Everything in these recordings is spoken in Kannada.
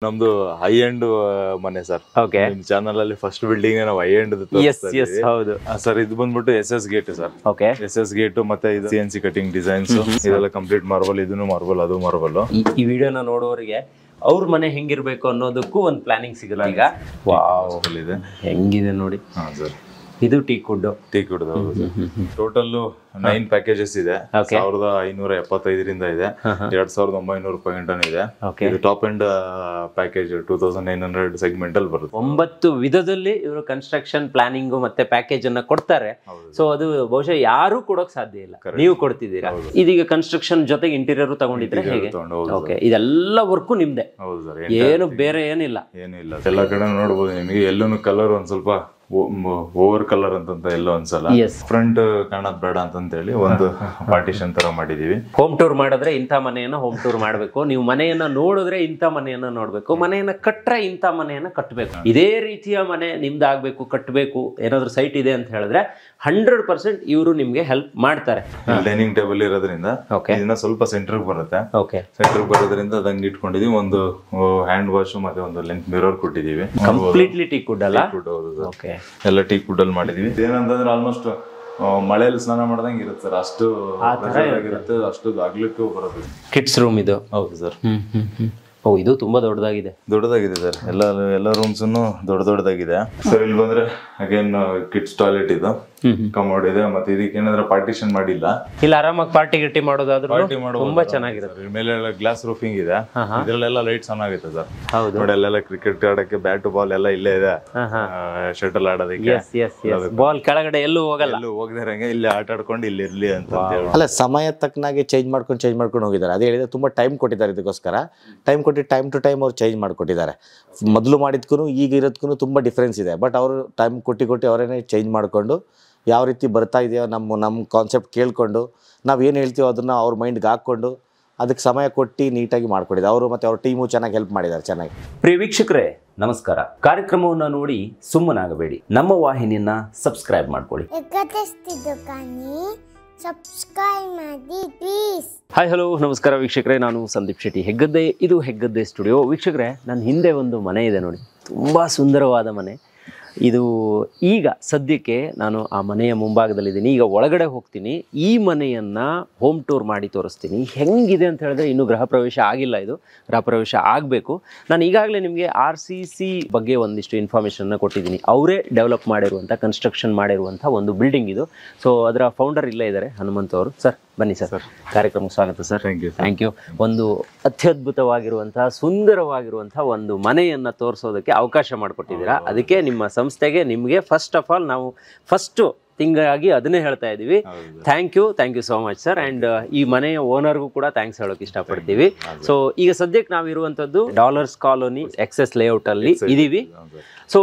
ನಮ್ದು ಹೈ ಎಂಡ್ ಮನೆ ಸರ್. ಓಕೆ, ನಿಮ್ ಚಾನಲ್ ಅಲ್ಲಿ ಫಸ್ಟ್ ಬಿಲ್ಡಿಂಗ್ ನಾವು ಹೈ ಎಂಡ್ ಹೌದು ಸರ್. ಇದು ಬಂದ್ಬಿಟ್ಟು SS gate sir. Okay, SS gate ಮತ್ತೆ ಇದು CNC ಕಟಿಂಗ್ ಡಿಸೈನ್ಸ್ ಇದೆಲ್ಲ ಕಂಪ್ಲೀಟ್ ಮಾರ್ಬಲ್. ಇದನ್ನು ಮಾರ್ಬಲ್, ಅದು ಮಾರ್ಬಲ್. ಈ ವಿಡಿಯೋನ ನೋಡೋರಿಗೆ ಅವ್ರ ಮನೆ ಹೆಂಗಿರ್ಬೇಕು ಅನ್ನೋದಕ್ಕೂ ಒಂದು ಪ್ಲಾನಿಂಗ್ ಸಿಗಲ್ಲ ಈಗ. ವಾವ್, ಇದೆ ಹೆಂಗಿದೆ ನೋಡಿ. ಹಾ ಸರ್, ಇದು ಟೀ ಕುಡ್. ಟೋಟಲ್ 9 ಪ್ಯಾಕೇಜಸ್ ಇದೆ. 1575ರಿಂದ ಇದೆ, 2900 ರೂಪಾಯಿ ಗಂಟನೆ ಇದೆ. ಇದು ಟಾಪ್ ಎಂಡ್ ಪ್ಯಾಕೇಜ್ 2900 ಸೆಗ್ಮೆಂಟ್ ಅಲ್ಲಿ ಬರುತ್ತೆ. 9 ವಿಧದಲ್ಲಿ ಇವರು ಕನ್ಸ್ಟ್ರಕ್ಷನ್ ಪ್ಲಾನಿಂಗ್ ಮತ್ತೆ ಪ್ಯಾಕೇಜ್ ಅನ್ನ ಕೊಡ್ತಾರೆ. ಸೊ ಅದು ಬಹುಶಃ ಯಾರು ಕೊಡೋಕ್ ಸಾಧ್ಯ ಇಲ್ಲ, ನೀವು ಕೊಡ್ತಿದ್ದೀರಾ. ಇದೀಗ ಕನ್ಸ್ಟ್ರಕ್ಷನ್ ಜೊತೆಗೆ ಇಂಟೀರಿಯರ್ ತಗೊಂಡಿದ್ರೆ ಹೇಗೆ? ಓಕೆ, ಇದೆಲ್ಲ ವರ್ಕು ನಿಮ್ದೆ? ಹೌದು ಸರ್, ಏನು ಬೇರೆ ಏನಿಲ್ಲ. ಎಲ್ಲ ಕಡೆ ನೋಡ್ಬೋದು ನಿಮಗೆ. ಎಲ್ಲೂ ಕಲರ್ ಒಂದ್ ಸ್ವಲ್ಪ ಓವರ್ ಕಲರ್ ಅಂತ ಎಲ್ಲೋ ಅನ್ಸಲ್ಲ. ಫ್ರಂಟ್ ಕಾಣೋದ್ ಬೇಡ ಅಂತ ಹೇಳಿ ಒಂದು ಪಾರ್ಟಿಷನ್ ತರ ಮಾಡಿದೀವಿ. ಹೋಮ್ ಟೂರ್ ಮಾಡಿದ್ರೆ ಇಂಥ ಮನೆಯನ್ನ ಹೋಮ್ ಟೂರ್ ಮಾಡ್ಬೇಕು, ನೀವು ಮನೆಯನ್ನ ನೋಡಿದ್ರೆ ಇಂಥ ಮನೆಯನ್ನ ನೋಡ್ಬೇಕು, ಮನೆಯನ್ನ ಕಟ್ಟ್ರೆ ಇಂಥ ಮನೆಯನ್ನ ಕಟ್ಟಬೇಕು. ಇದೇ ರೀತಿಯ ಮನೆ ನಿಮ್ದಾಗ್ಬೇಕು, ಕಟ್ಟಬೇಕು, ಏನಾದ್ರು ಸೈಟ್ ಇದೆ ಅಂತ ಹೇಳಿದ್ರೆ 100% ಇವರು ನಿಮ್ಗೆ ಹೆಲ್ಪ್ ಮಾಡ್ತಾರೆ. ಡೈನಿಂಗ್ ಟೇಬಲ್ ಇರೋದ್ರಿಂದ ಇದನ್ನ ಸ್ವಲ್ಪ ಸೆಂಟರ್ ಬರುತ್ತೆ. ಸೆಂಟರ್ ಬರೋದ್ರಿಂದ ಅದಂಗೆ ಇಟ್ಕೊಂಡಿದೀವಿ. ಒಂದು ಹ್ಯಾಂಡ್ ವಾಶ್ ಮತ್ತೆ ಒಂದು ಲೆಂತ್ ಮಿರರ್ ಕೊಟ್ಟಿದೀವಿ. ಕಂಪ್ಲೀಟ್ಲಿ ಟೀ ಕುಡ್ ಅಲ್ಲ? ಓಕೆ, ಎಲ್ಲ ಟೀ ಕುಡ್ ಅಲ್ಲಿ ಮಾಡಿದೀವಿ. ಏನಂತಂದ್ರೆ ಆಲ್ಮೋಸ್ಟ್ ಮಳೆಯಲ್ಲಿ ಸ್ನಾನ ಮಾಡ್ದಂಗೆ ಇರುತ್ತೆ ಸರ್. ಅಷ್ಟು ಇರುತ್ತೆ, ಅಷ್ಟು ಆಗ್ಲಿಕ್ಕೂ ಬರುತ್ತೆ. ಕಿಡ್ಸ್ ರೂಮ್ ಇದು? ಹೌದು ಸರ್. ಓ, ಇದು ತುಂಬಾ ದೊಡ್ಡದಾಗಿದೆ ಸರ್. ಎಲ್ಲ ರೂಮ್ಸ್ ದೊಡ್ಡದಾಗಿದೆ ಸರ್. ಇಲ್ಲಿ ಬಂದ್ರೆ ಅಗೇನ್ ಕಿಡ್ಸ್ ಟಾಯ್ಲೆಟ್ ಇದು, ಕಮೋಡ್ ಇದೆ. ಮತ್ತೆ ಇದಕ್ಕೆ ಏನಾದ್ರೆ ಪಾರ್ಟಿಷನ್ ಮಾಡಿಲ್ಲ. ಇಲ್ಲಿ ಆರಾಮಾಗಿ ಪಾರ್ಟಿ ಗಿಟ್ಟಿ ಮಾಡೋದಾದ್ರೂ ತುಂಬಾ ಚೆನ್ನಾಗಿರುತ್ತೆ. ಮೇಲೆ ಗ್ಲಾಸ್ ರೂಫಿಂಗ್ ಇದೆ. ಇದ್ರಲ್ಲೆಲ್ಲ ಲೈಟ್ಸ್ ಆನ್ ಆಗುತ್ತೆ ಸರ್. ಹೌದು ನೋಡಿ, ಅಲ್ಲೆಲ್ಲ ಕ್ರಿಕೆಟ್ ಆಡಕ್ಕೆ ಬ್ಯಾಟ್ ಬಾಲ್ ಎಲ್ಲ ಇಲ್ಲೇ ಇದೆ. ಶಟಲ್ ಆಡೋದಕ್ಕೆ ಬಾಲ್ ಕೆಳಗಡೆ ಎಲ್ಲೂ ಹೋಗದಿರಂಗೆ ಇಲ್ಲಿ ಆಟ ಆಡ್ಕೊಂಡು ಇಲ್ಲಿ ಇರ್ಲಿ ಅಂತ. ಅಲ್ಲ, ಸಮಯ ತಕ್ಕನಾಗಿ ಚೇಂಜ್ ಮಾಡ್ಕೊಂಡು ಹೋಗಿದ್ದಾರೆ. ಅದೇ ಹೇಳಿದ್ರೆ ತುಂಬಾ ಟೈಮ್ ಕೊಟ್ಟಿದ್ದಾರೆ ಇದಕ್ಕೋಸ್ಕರ. ಟೈಮ್ ಟು ಟೈಮ್ ಅವ್ರು ಚೇಂಜ್ ಮಾಡಿಕೊಟ್ಟಿದ್ದಾರೆ. ಮೊದಲು ಮಾಡಿದ್ಕೂ ಈಗ ಇರೋದಕ್ಕೂ ತುಂಬ ಡಿಫ್ರೆನ್ಸ್ ಇದೆ. ಬಟ್ ಅವರು ಟೈಮ್ ಕೊಟ್ಟು ಅವರೇನೆ ಚೇಂಜ್ ಮಾಡಿಕೊಂಡು ಯಾವ ರೀತಿ ಬರ್ತಾ ಇದೆಯೋ ನಮ್ಮ ಕಾನ್ಸೆಪ್ಟ್ ಕೇಳಿಕೊಂಡು ನಾವೇನು ಹೇಳ್ತೀವೋ ಅದನ್ನು ಅವ್ರ ಮೈಂಡ್ಗೆ ಹಾಕ್ಕೊಂಡು ಅದಕ್ಕೆ ಸಮಯ ಕೊಟ್ಟು ನೀಟಾಗಿ ಮಾಡ್ಕೊಟ್ಟಿದ್ದಾರೆ ಅವರು. ಮತ್ತು ಅವ್ರ ಟೀಮು ಚೆನ್ನಾಗಿ ಹೆಲ್ಪ್ ಮಾಡಿದ್ದಾರೆ. ಚೆನ್ನಾಗಿ. ಪ್ರಿಯ ವೀಕ್ಷಕರೇ, ನಮಸ್ಕಾರ. ಕಾರ್ಯಕ್ರಮವನ್ನು ನೋಡಿ ಸುಮ್ಮನಾಗಬೇಡಿ, ನಮ್ಮ ವಾಹಿನಿಯನ್ನ ಸಬ್ಸ್ಕ್ರೈಬ್ ಮಾಡ್ಕೊಳ್ಳಿ. ಸಬ್ಸ್ಕ್ರೈಬ್ ಮಾಡಿ ಪ್ಲೀಸ್. ಹಾಯ್, ಹಲೋ, ನಮಸ್ಕಾರ ವೀಕ್ಷಕರೇ. ನಾನು ಸಂದೀಪ್ ಶೆಟ್ಟಿ, ಹೆಗ್ಗದ್ದೆ. ಇದು ಹೆಗ್ಗದ್ದೆ ಸ್ಟುಡಿಯೋ. ವೀಕ್ಷಕರೇ, ನನ್ನ ಹಿಂದೆ ಒಂದು ಮನೆ ಇದೆ ನೋಡಿ, ತುಂಬ ಸುಂದರವಾದ ಮನೆ. ಇದು ಈಗ ಸದ್ಯಕ್ಕೆ ನಾನು ಆ ಮನೆಯ ಮುಂಭಾಗದಲ್ಲಿದ್ದೀನಿ. ಈಗ ಒಳಗಡೆ ಹೋಗ್ತೀನಿ. ಈ ಮನೆಯನ್ನು ಹೋಮ್ ಟೂರ್ ಮಾಡಿ ತೋರಿಸ್ತೀನಿ. ಹೆಂಗಿದೆ ಅಂತ ಹೇಳಿದ್ರೆ, ಇನ್ನೂ ಗೃಹ ಪ್ರವೇಶ ಆಗಿಲ್ಲ. ಇದು ಗೃಹ ಪ್ರವೇಶ ಆಗಬೇಕು. ನಾನು ಈಗಾಗಲೇ ನಿಮಗೆ RCC ಬಗ್ಗೆ ಒಂದಿಷ್ಟು ಇನ್ಫಾರ್ಮೇಷನ್ನ ಕೊಟ್ಟಿದ್ದೀನಿ. ಅವರೇ ಡೆವಲಪ್ ಮಾಡಿರುವಂಥ, ಕನ್ಸ್ಟ್ರಕ್ಷನ್ ಮಾಡಿರುವಂಥ ಒಂದು ಬಿಲ್ಡಿಂಗ್ ಇದು. ಸೊ ಅದರ ಫೌಂಡರ್ ಇಲ್ಲೇ ಇದ್ದಾರೆ, ಹನುಮಂತ್ ಅವರು. ಸರ್, ಬನ್ನಿ ಸರ್, ಕಾರ್ಯಕ್ರಮಕ್ಕೆ ಸ್ವಾಗತ ಸರ್. Thank you. ಒಂದು ಅತ್ಯದ್ಭುತವಾಗಿರುವಂತಹ, ಸುಂದರವಾಗಿರುವಂತಹ ಒಂದು ಮನೆಯನ್ನು ತೋರಿಸೋದಕ್ಕೆ ಅವಕಾಶ ಮಾಡಿಕೊಟ್ಟಿದ್ದೀರಾ. ಅದಕ್ಕೆ ನಿಮ್ಮ ಸಂಸ್ಥೆಗೆ, ನಿಮಗೆ ಫಸ್ಟ್ ಆಫ್ ಆಲ್ ನಾವು ಫಸ್ಟು ತಿಂಗಾಗಿ ಅದನ್ನೇ ಹೇಳ್ತಾ ಇದ್ದೀವಿ. Thank you so much sir. And ಈ ಮನೆಯ ಓನರ್ಗೂ ಕೂಡ ಥ್ಯಾಂಕ್ಸ್ ಹೇಳೋಕೆ ಇಷ್ಟಪಡ್ತೀವಿ. ಸೊ ಈಗ ಸದ್ಯಕ್ಕೆ ನಾವು ಇರುವಂಥದ್ದು ಡಾಲರ್ಸ್ ಕಾಲೋನಿ XS ಲೇಔಟ್ ಅಲ್ಲಿ ಇದ್ದೀವಿ. ಸೊ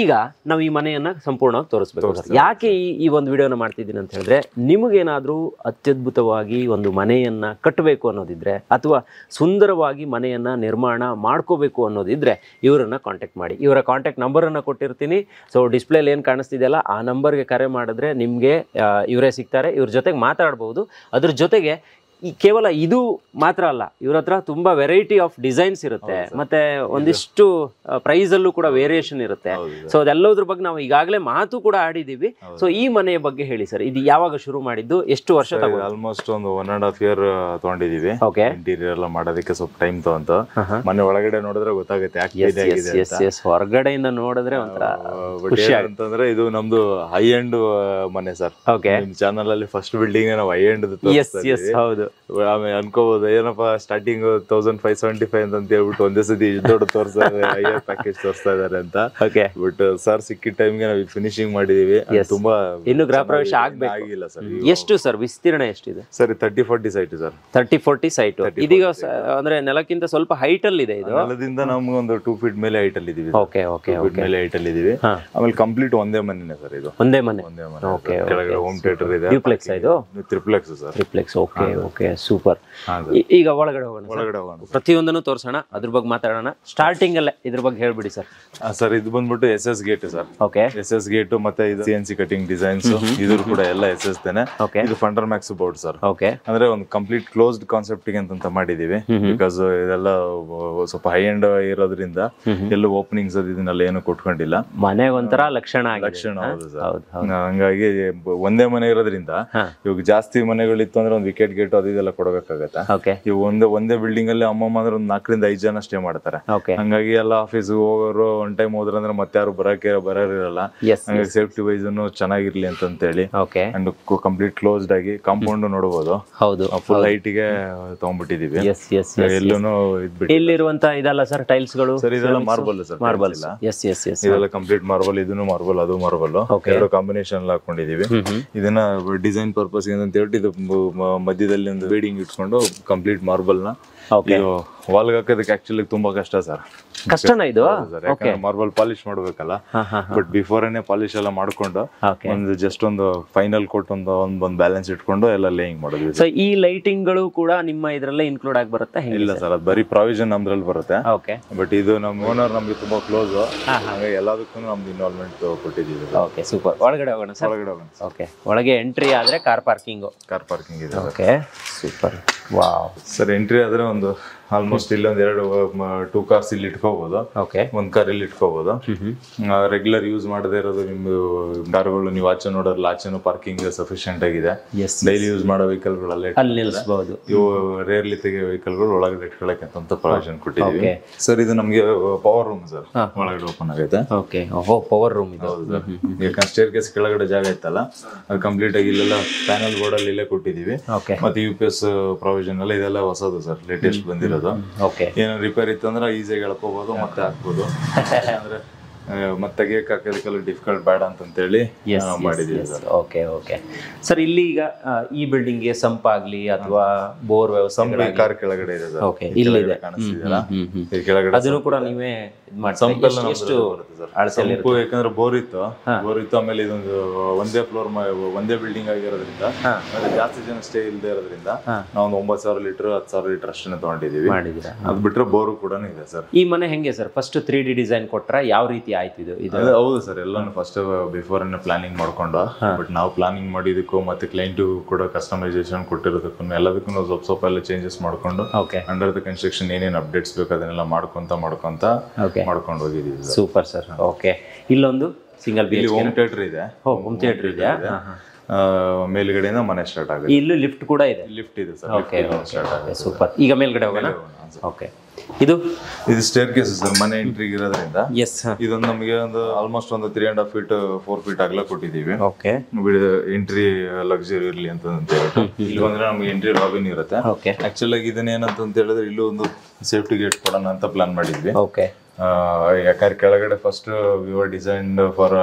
ಈಗ ನಾವು ಈ ಮನೆಯನ್ನ ಸಂಪೂರ್ಣವಾಗಿ ತೋರಿಸ್ಬೇಕು. ಯಾಕೆ ಈ ಒಂದು ವಿಡಿಯೋನ ಮಾಡ್ತಿದ್ದೀನಿ ಅಂತ ಹೇಳಿದ್ರೆ, ನಿಮಗೇನಾದರೂ ಅತ್ಯದ್ಭುತವಾಗಿ ಒಂದು ಮನೆಯನ್ನ ಕಟ್ಟಬೇಕು ಅನ್ನೋದಿದ್ರೆ, ಅಥವಾ ಸುಂದರವಾಗಿ ಮನೆಯನ್ನ ನಿರ್ಮಾಣ ಮಾಡ್ಕೋಬೇಕು ಅನ್ನೋದಿದ್ರೆ, ಇವರನ್ನ ಕಾಂಟ್ಯಾಕ್ಟ್ ಮಾಡಿ. ಇವರ ಕಾಂಟ್ಯಾಕ್ಟ್ ನಂಬರನ್ನು ಕೊಟ್ಟಿರ್ತೀನಿ. ಸೊ ಡಿಸ್ಪ್ಲೇಲಿ ಏನು ಕಾಣಿಸ್ತಿದೆಯಲ್ಲ, ಆ ನಂಬರ್ಗೆ ಕರೆ ಮಾಡಿದ್ರೆ ನಿಮಗೆ ಇವರೇ ಸಿಗ್ತಾರೆ. ಇವ್ರ ಜೊತೆಗೆ ಮಾತಾಡ್ಬೋದು. ಅದ್ರ ಜೊತೆಗೆ ಈ ಕೇವಲ ಇದು ಮಾತ್ರ ಅಲ್ಲ, ಇವ್ರ ಹತ್ರ ತುಂಬಾ ವೆರೈಟಿ ಆಫ್ ಡಿಸೈನ್ಸ್ ಇರುತ್ತೆ. ಮತ್ತೆ ಒಂದಿಷ್ಟು ಪ್ರೈಸ್ ಅಲ್ಲೂ ಕೂಡ ವೇರಿಯೇಷನ್ ಇರುತ್ತೆ. ಸೊ ಅದೆಲ್ಲದ್ರ ಬಗ್ಗೆ ನಾವು ಈಗಾಗಲೇ ಮಾತು ಕೂಡ ಆಡಿದೀವಿ. ಸೊ ಈ ಮನೆಯ ಬಗ್ಗೆ ಹೇಳಿ ಸರ್. ಇದು ಯಾವಾಗ ಶುರು ಮಾಡಿದ್ದು, ಎಷ್ಟು ವರ್ಷ ತಗೊಂಡು? ಆಲ್ಮೋಸ್ಟ್ ಒಂದು 1.5 year ತಗೊಂಡಿದೀವಿ. ಇಂಟೀರಿಯರ್ ಎಲ್ಲ ಮಾಡೋದಕ್ಕೆ ಸ್ವಲ್ಪ ಟೈಮ್ ತಗೊಂತ. ಮನೆ ಒಳಗಡೆ ನೋಡಿದ್ರೆ ಗೊತ್ತಾಗುತ್ತೆ. ಹೊರಗಡೆಯಿಂದ ನೋಡಿದ್ರೆ ಒಂಥರ ಖುಷಿ ಅಂತಂದ್ರೆ, ಇದು ನಮ್ದು ಹೈ ಎಂಡ್ ಮನೆ ಸರ್. ನಿಮ್ ಚಾನಲ್ ಅಲ್ಲಿ ಫಸ್ಟ್ ಬಿಲ್ಡಿಂಗ್ ನಾವು ಹೈ ಎಂಡ್. ಹೌದು, ಆಮೇಲೆ ಅನ್ಕೋಬಹುದು ಏನಪ್ಪಾ ಸ್ಟಾರ್ಟಿಂಗ್ 1575 ಅಂತ ಹೇಳ್ಬಿಟ್ಟು ಒಂದೇ ಸತಿ ದೊಡ್ಡ ತೋರಿಸ್ತಾ ಇದ್ದಾರೆ, ಹೈಯರ್ ಪ್ಯಾಕೇಜ್ ತೋರಿಸ್ತಾ ಇದಾರೆ ಅಂತ. ಬಟ್ ಸರ್ ಸಿಕ್ಕಿದ ಟೈಮ್ಗೆ ನಾವು ಫಿನಿಶಿಂಗ್ ಮಾಡಿದೀವಿ. ತುಂಬಾ ಇನ್ನು ಗೃಹ ಪ್ರವೇಶ ಆಗಿಲ್ಲ ಸರ್. ಎಷ್ಟು ಸರ್ ವಿಸ್ತೀರ್ಣ ಎಷ್ಟಿದೆ ಸರ್? 30-40 site sir. 30-40 ಸೈಟ್. ಇದೀಗ ಅಂದ್ರೆ ನೆಲಕ್ಕಿಂತ ಸ್ವಲ್ಪ ಹೈಟ್ ಅಲ್ಲಿ ಇದೆ. ಇದು ನೆಲದಿಂದ ನಮ್ಗೆ ಒಂದು 2 feet ಮೇಲೆ ಹೈಟ್ ಅಲ್ಲಿ ಇದೀವಿ. ಮೇಲೆ ಹೈಟ್ ಅಲ್ಲಿ ಇದೀವಿ. ಆಮೇಲೆ ಕಂಪ್ಲೀಟ್ ಒಂದೇ ಮನೆ ಸರ್. ಇದು ಒಂದೇ ಮನೆ. ಕೆಳಗಡೆ ಹೋಮ್ ಥಿಯೇಟರ್ ಇದೆ. ಡ್ಯೂಪ್ಲೆಕ್ಸ್ ಇದು? Triplex sir. Triplex. Okay. Okay super. ಈಗ ಒಳಗಡೆ ಹೋಗೋಣ. ಒಳಗಡೆ ಹೋಗೋಣ. ಪ್ರತಿಯೊಂದನ್ನು ತೋರಿಸೋಣ, ಅದ್ರ ಬಗ್ಗೆ ಮಾತಾಡೋಣ. ಸ್ಟಾರ್ಟಿಂಗ್ ಅಲ್ಲೇ ಇದ್ರ ಬಗ್ಗೆ ಹೇಳ್ಬಿಡಿ ಸರ್. ಸರ್ ಇದು ಬಂದ್ಬಿಟ್ಟು SS gate sir. Okay. SS gate ಮತ್ತೆ ಇದು CNC ಕಟಿಂಗ್ ಡಿಸೈನ್ಸ್ ಇದ್ರ ಕೂಡ ಎಲ್ಲ SS ದೇನೆ. ಇದು funder Max board sir. Okay. ಅಂದ್ರೆ ಒಂದು ಕಂಪ್ಲೀಟ್ ಕ್ಲೋಸ್ಡ್ ಕಾನ್ಸೆಪ್ಟ್ ಗೆ ಅಂತ ಮಾಡಿದೀವಿ. ಬಿಕಾಸ್ ಇದೆಲ್ಲ ಸ್ವಲ್ಪ ಹೈ ಎಂಡ್ ಇರೋದ್ರಿಂದ ಎಲ್ಲೂ ಓಪನಿಂಗ್ಸ್ ಇದನ್ನೆಲ್ಲ ಏನು ಕೊಟ್ಕೊಂಡಿಲ್ಲ. ಮನೆ ಒಂಥರ ಲಕ್ಷಣ. ಹೌದು ಸರ್. ಹಂಗಾಗಿ ಒಂದೇ ಮನೆ ಇರೋದ್ರಿಂದ ಇವಾಗ ಜಾಸ್ತಿ ಮನೆಗಳಿತ್ತು ಅಂದ್ರೆ ಒಂದು ವಿಕೆಟ್ ಗೇಟ್ ಅದು ಇದೆಲ್ಲ ಕೊಡಬೇಕಾಗತ್ತೆ. ಇವು ಒಂದೇ ಬಿಲ್ಡಿಂಗ್ ಅಲ್ಲಿ ಅಮ್ಮಮ್ಮ ಅಂದ್ರೆ ಒಂದು 4 ರಿಂದ 5 ಜನ ಸ್ಟೇ ಮಾಡ್ತಾರೆ. ಹಂಗಾಗಿ ಎಲ್ಲ ಆಫೀಸ್ ಹೋಗೋರು ಒನ್ ಟೈಮ್ ಹೋದ್ರಂದ್ರೆ ಮತ್ತೆ ಯಾರು ಬರೋರಿರಲ್ಲ. ಹಂಗಾಗಿ ಸೇಫ್ಟಿ ವೈಸ್ ಚೆನ್ನಾಗಿರ್ಲಿ ಅಂತ ಹೇಳಿ ಅಂಡ್ ಕಂಪ್ಲೀಟ್ ಕ್ಲೋಸ್ಡ್ ಆಗಿ ಕಾಂಪೌಂಡ್ ನೋಡಬಹುದು. ಫುಲ್ ಹೈಟ್ ಗೆ ತಗೊಂಡ್ಬಿಟ್ಟಿದೀವಿ. ಎಲ್ಲೂನು ಇಲ್ಲಿರುವಂತ ಇದಲ್ಲ ಸರ್ ಟೈಲ್ಸ್ ಗಳು ಸರ್. ಇದೆಲ್ಲ ಮಾರ್ಬಲ್ ಸರ್. ಮಾರ್ಬಲ್ ಇದೆಲ್ಲ ಕಂಪ್ಲೀಟ್ ಮಾರ್ಬಲ್. ಇದನ್ನು ಮಾರ್ಬಲ್ ಅದು ಮಾರ್ಬಲ್ ಎರಡು ಕಾಂಬಿನೇಷನ್ ಹಾಕೊಂಡಿದೀವಿ. ಇದನ್ನ ಡಿಸೈನ್ ಪರ್ಪಸ್ ಅಂತ ಹೇಳ್ಬಿಟ್ಟು ಇದು ಮಧ್ಯದಲ್ಲಿ ಒಂದು ಬೀಡಿಂಗ್ ಇಟ್ಕೊಂಡು ಕಂಪ್ಲೀಟ್ ಮಾರ್ಬಲ್ ನ ವಾಲ್ಗೆ ಹಾಕೋದಕ್ಕೆ ಆಕ್ಚುಲಿ ತುಂಬಾ ಕಷ್ಟ ಸರ್. ಕಷ್ಟನಾ ಇದು? ಮಾರ್ಬಲ್ ಪಾಲಿಶ್ ಮಾಡ್ಬೇಕಲ್ಲ. ಬಟ್ ಬಿಫೋರ್ ಏನೇ ಪಾಲಿಶ್ ಎಲ್ಲ ಮಾಡ್ಕೊಂಡು ಒಂದು ಜಸ್ಟ್ ಒಂದು ಫೈನಲ್ ಕೋಟ್ ಒಂದು ಬ್ಯಾಲೆನ್ಸ್ ಇಟ್ಕೊಂಡು ಎಲ್ಲ ಲೇಯಿಂಗ್ ಮಾಡೋದು. ಸೊ ಈ ಲೈಟಿಂಗ್ ಗಳು ಕೂಡ ನಿಮ್ಮ ಇದ್ರಲ್ಲೇ ಇನ್ಕ್ಲೂಡ್ ಆಗಿ ಬರುತ್ತೆ? ಇಲ್ಲ ಸರ್, ಅದು ಬರೀ ಪ್ರಾವಿಷನ್ ನಮ್ದ್ರಲ್ಲಿ ಬರುತ್ತೆ. ಬಟ್ ಇದು ನಮ್ಮ ಓನರ್ ನಮ್ಗೆ ತುಂಬಾ ಕ್ಲೋಸ್, ಹಾಗಾಗಿ ಎಲ್ಲದಕ್ಕೂ ನಮ್ದು ಇನ್ವಾಲ್ವ್ಮೆಂಟ್ ಕೊಟ್ಟಿದ್ದೀವಿ. Okay super. ಒಳಗಡೆ ಹೋಗೋಣ ಸರ್. ಒಳಗಡೆ ಹೋಗೋಣ. ಓಕೆ. ಒಳಗೆ ಎಂಟ್ರಿ ಆದ್ರೆ ಕಾರ್ ಪಾರ್ಕಿಂಗ್ ಇದೆ. Okay super. Wow sir. Entry ಆದ್ರೆ ಒಂದು ಆಲ್ಮೋಸ್ಟ್ ಇಲ್ಲೊಂದ್ 2 ಕಾರ್ಸ್ ಇಲ್ಲಿ ಇಟ್ಕೋಬಹುದು. ಒಂದ್ ಕಾರ್ ಇಲ್ಲಿ ಇಟ್ಕೋಬಹುದು. ರೆಗ್ಯುಲರ್ ಯೂಸ್ ಮಾಡದೇ ಇರೋದು ನಿಮ್ದು ಕಾರ್ಗಳು ನೀವು ಆಚೆ ನೋಡೋಲ್ಲ, ಆಚೆನೂ ಪಾರ್ಕಿಂಗ್ ಸಫಿಶಿಯಂಟ್ ಆಗಿದೆ. ಡೈಲಿ ಯೂಸ್ ಮಾಡೋ ವೆಹಿಕಲ್ ಗಳಲ್ಲೇ ನಿಲ್ಲಿಸಬಹುದು. ಇವು ರೇರ್ಲಿ ತೆಗೆಯೋ ವೆಹಿಕಲ್ ಗಳು ಒಳಗಡೆ ಇಟ್ಕೊಳ್ಳಕ್ಕೆ ಅಂತ ಪ್ರಾವಿಷನ್ ಕೊಟ್ಟಿದ್ದೀವಿ ಸರ್. ಇದು ನಮ್ಗೆ ಪವರ್ ರೂಮ್ ಸರ್. ಒಳಗಡೆ ಓಪನ್ ಆಗುತ್ತೆ. ಓಕೆ. ಪವರ್ ರೂಮ್ ಇದೆ. ಯಾಕಂದ್ರೆ ಸ್ಟೇರ್ ಕೇಸ್ ಕೆಳಗಡೆ ಜಾಗ ಇತ್ತಲ್ಲ, ಅದು ಕಂಪ್ಲೀಟ್ ಆಗಿ ಇಲ್ಲೆಲ್ಲ ಪ್ಯಾನಲ್ ಬೋರ್ಡ್ ಅಲ್ಲಿ ಇಲ್ಲೇ ಕೊಟ್ಟಿದ್ದೀವಿ. ಮತ್ತೆ UPS ಪ್ರಾವಿಷನ್ ಎಲ್ಲ ಇದೆಲ್ಲ ಹೊಸದು ಸರ್, ಲೇಟೆಸ್ಟ್ ಬಂದಿರೋದು. ಏನೋ ರಿಪೇರ್ ಇತ್ತು ಅಂದ್ರೆ ಈಸಿಯಾಗಿ ಎಳ್ಕೋಬಹುದು, ಮತ್ತೆ ಹಾಕ್ಬೋದು. ಅಂದ್ರೆ ಮತ್ತೆ ಗೇಕ್ ಹಾಕೋದಕ್ಕೆಲ್ಲ ಡಿಫಿಕಲ್ಟ್ ಬೇಡ ಅಂತೇಳಿ ಮಾಡಿದೀವಿ ಸರ್. Okay okay sir. ಇಲ್ಲಿ ಈಗ ಈ ಬಿಲ್ಡಿಂಗ್ ಗೆ ಸಂಪಾಗ್ಲಿ ಅಥವಾ ಬೋರ್ ವ್ಯವಸ್ಥೆ ಕಾರ್ ಕೆಳಗಡೆ ಇದೆ ಸರ್. ಓಕೆ. ಇಲ್ಲಿ ಇದೆ ಕಾಣಿಸ್ತಿದೆಯಲ್ಲ, ಈ ಕೆಳಗಡೆ ಅದನ್ನು ಕೂಡ ನೀವೇ ಎಷ್ಟು ಸಂಪು, ಯಾಕಂದ್ರೆ ಬೋರ್ ಇತ್ತು. ಆಮೇಲೆ ಇದೊಂದು ಒಂದೇ ಫ್ಲೋರ್ ಒಂದೇ ಬಿಲ್ಡಿಂಗ್ ಆಗಿರೋದ್ರಿಂದ ಜಾಸ್ತಿ ಜನ ಸ್ಟೇ ಇಲ್ಲದೆ ಇರೋದ್ರಿಂದ ನಾವು 9,000 ಲೀಟರ್ 10,000 ಲೀಟರ್ ಅಷ್ಟೇ ತಗೊಂಡಿದೀವಿ. ಅದ್ ಬಿಟ್ರೆ ಬೋರು ಕೂಡ ಇದೆ ಸರ್. ಈ ಮನೆ ಹೆಂಗೆ ಸರ್? ಫಸ್ಟ್ 3D ಡಿಸೈನ್ ಕೊಟ್ರ ಯಾವ ರೀತಿ ಆಯ್ತು ಇದು? ಹೌದು ಸರ್, ಎಲ್ಲಾನು ಫಸ್ಟ್ ಬಿಫೋರ್ ಪ್ಲಾನಿಂಗ್ ಮಾಡ್ಕೊಂಡು, ಬಟ್ ನಾವು ಪ್ಲಾನಿಂಗ್ ಮಾಡಿದಕ್ಕೂ ಮತ್ತೆ ಕ್ಲೈಂಟ್ ಕೂಡ ಕಸ್ಟಮೈಸೇಷನ್ ಕೊಟ್ಟಿರೋದಕ್ಕೂ ಎಲ್ಲದಕ್ಕೂ ನಾವು ಸ್ವಲ್ಪ ಎಲ್ಲ ಚೇಂಜಸ್ ಮಾಡ್ಕೊಂಡು ಅಂಡರ್ ದ ಕನ್ಸ್ಟ್ರಕ್ಷನ್ ಏನೇನು ಅಪ್ಡೇಟ್ಸ್ ಬೇಕು ಅದನ್ನೆಲ್ಲ ಮಾಡ್ಕೊಂತ ಮಾಡ್ಕೊಂಡು ಹೋಗಿದ್ದೀವಿ. Super sir. ಓಕೆ. ಇಲ್ಲೊಂದು ಸಿಂಗಲ್ ಇಲ್ಲಿ ಹೋಮ್ ಥಿಯೇಟರ್ ಇದೆ. ಹೋಮ್ ಥಿಯೇಟರ್ ಇದೆ. ಮೇಲ್ಗಡೆಯಿಂದ ಮನೆ ಸ್ಟಾರ್ಟ್ ಆಗುತ್ತೆ. ಇಲ್ಲೂ ಲಿಫ್ಟ್ ಕೂಡ ಇದೆ. ಲಿಫ್ಟ್ ಇದೆ ಸರ್. ಓಕೆ. ಸೂಪರ್. ಈಗ ಮೇಲ್ಗಡೆ ಹೋಗೋಣ. ಓಕೆ. ಇದು ಸ್ಟೇರ್ ಕೇಸ್ ಸರ್. ಮನೆ ಎಂಟ್ರಿಗೆ ಇರೋದ್ರಿಂದ ಇದೊಂದು ನಮಗೆ ಒಂದು ಆಲ್ಮೋಸ್ಟ್ ಒಂದು 3.5 ಫೀಟ್ 4 ಫೀಟ್ ಅಗಲ ಕೊಟ್ಟಿದ್ದೀವಿ. ಓಕೆ. ಎಂಟ್ರಿ ಲಕ್ಸುರಿ ಇರ್ಲಿ ಅಂತ ಹೇಳ್ಬಿಟ್ಟು ಇಲ್ಲಿ ಬಂದ್ರೆ ನಮ್ಗೆ ಎಂಟ್ರಿ ಲಾಬಿನ್ ಇರುತ್ತೆ. ಆಕ್ಚುಲ್ ಆಗಿ ಇದನ್ನ ಏನಂತ ಹೇಳಿದ್ರೆ ಇಲ್ಲೂ ಒಂದು ಸೇಫ್ಟಿ ಗೇಟ್ ಕೊಡೋಣ ಅಂತ ಪ್ಲಾನ್ ಮಾಡಿದ್ವಿ. ಓಕೆ. ಯಾಕಂದ್ರೆ ಕೆಳಗಡೆ ಫಸ್ಟ್ ವಿವರ್ ಡಿಸೈನ್ ಫಾರ್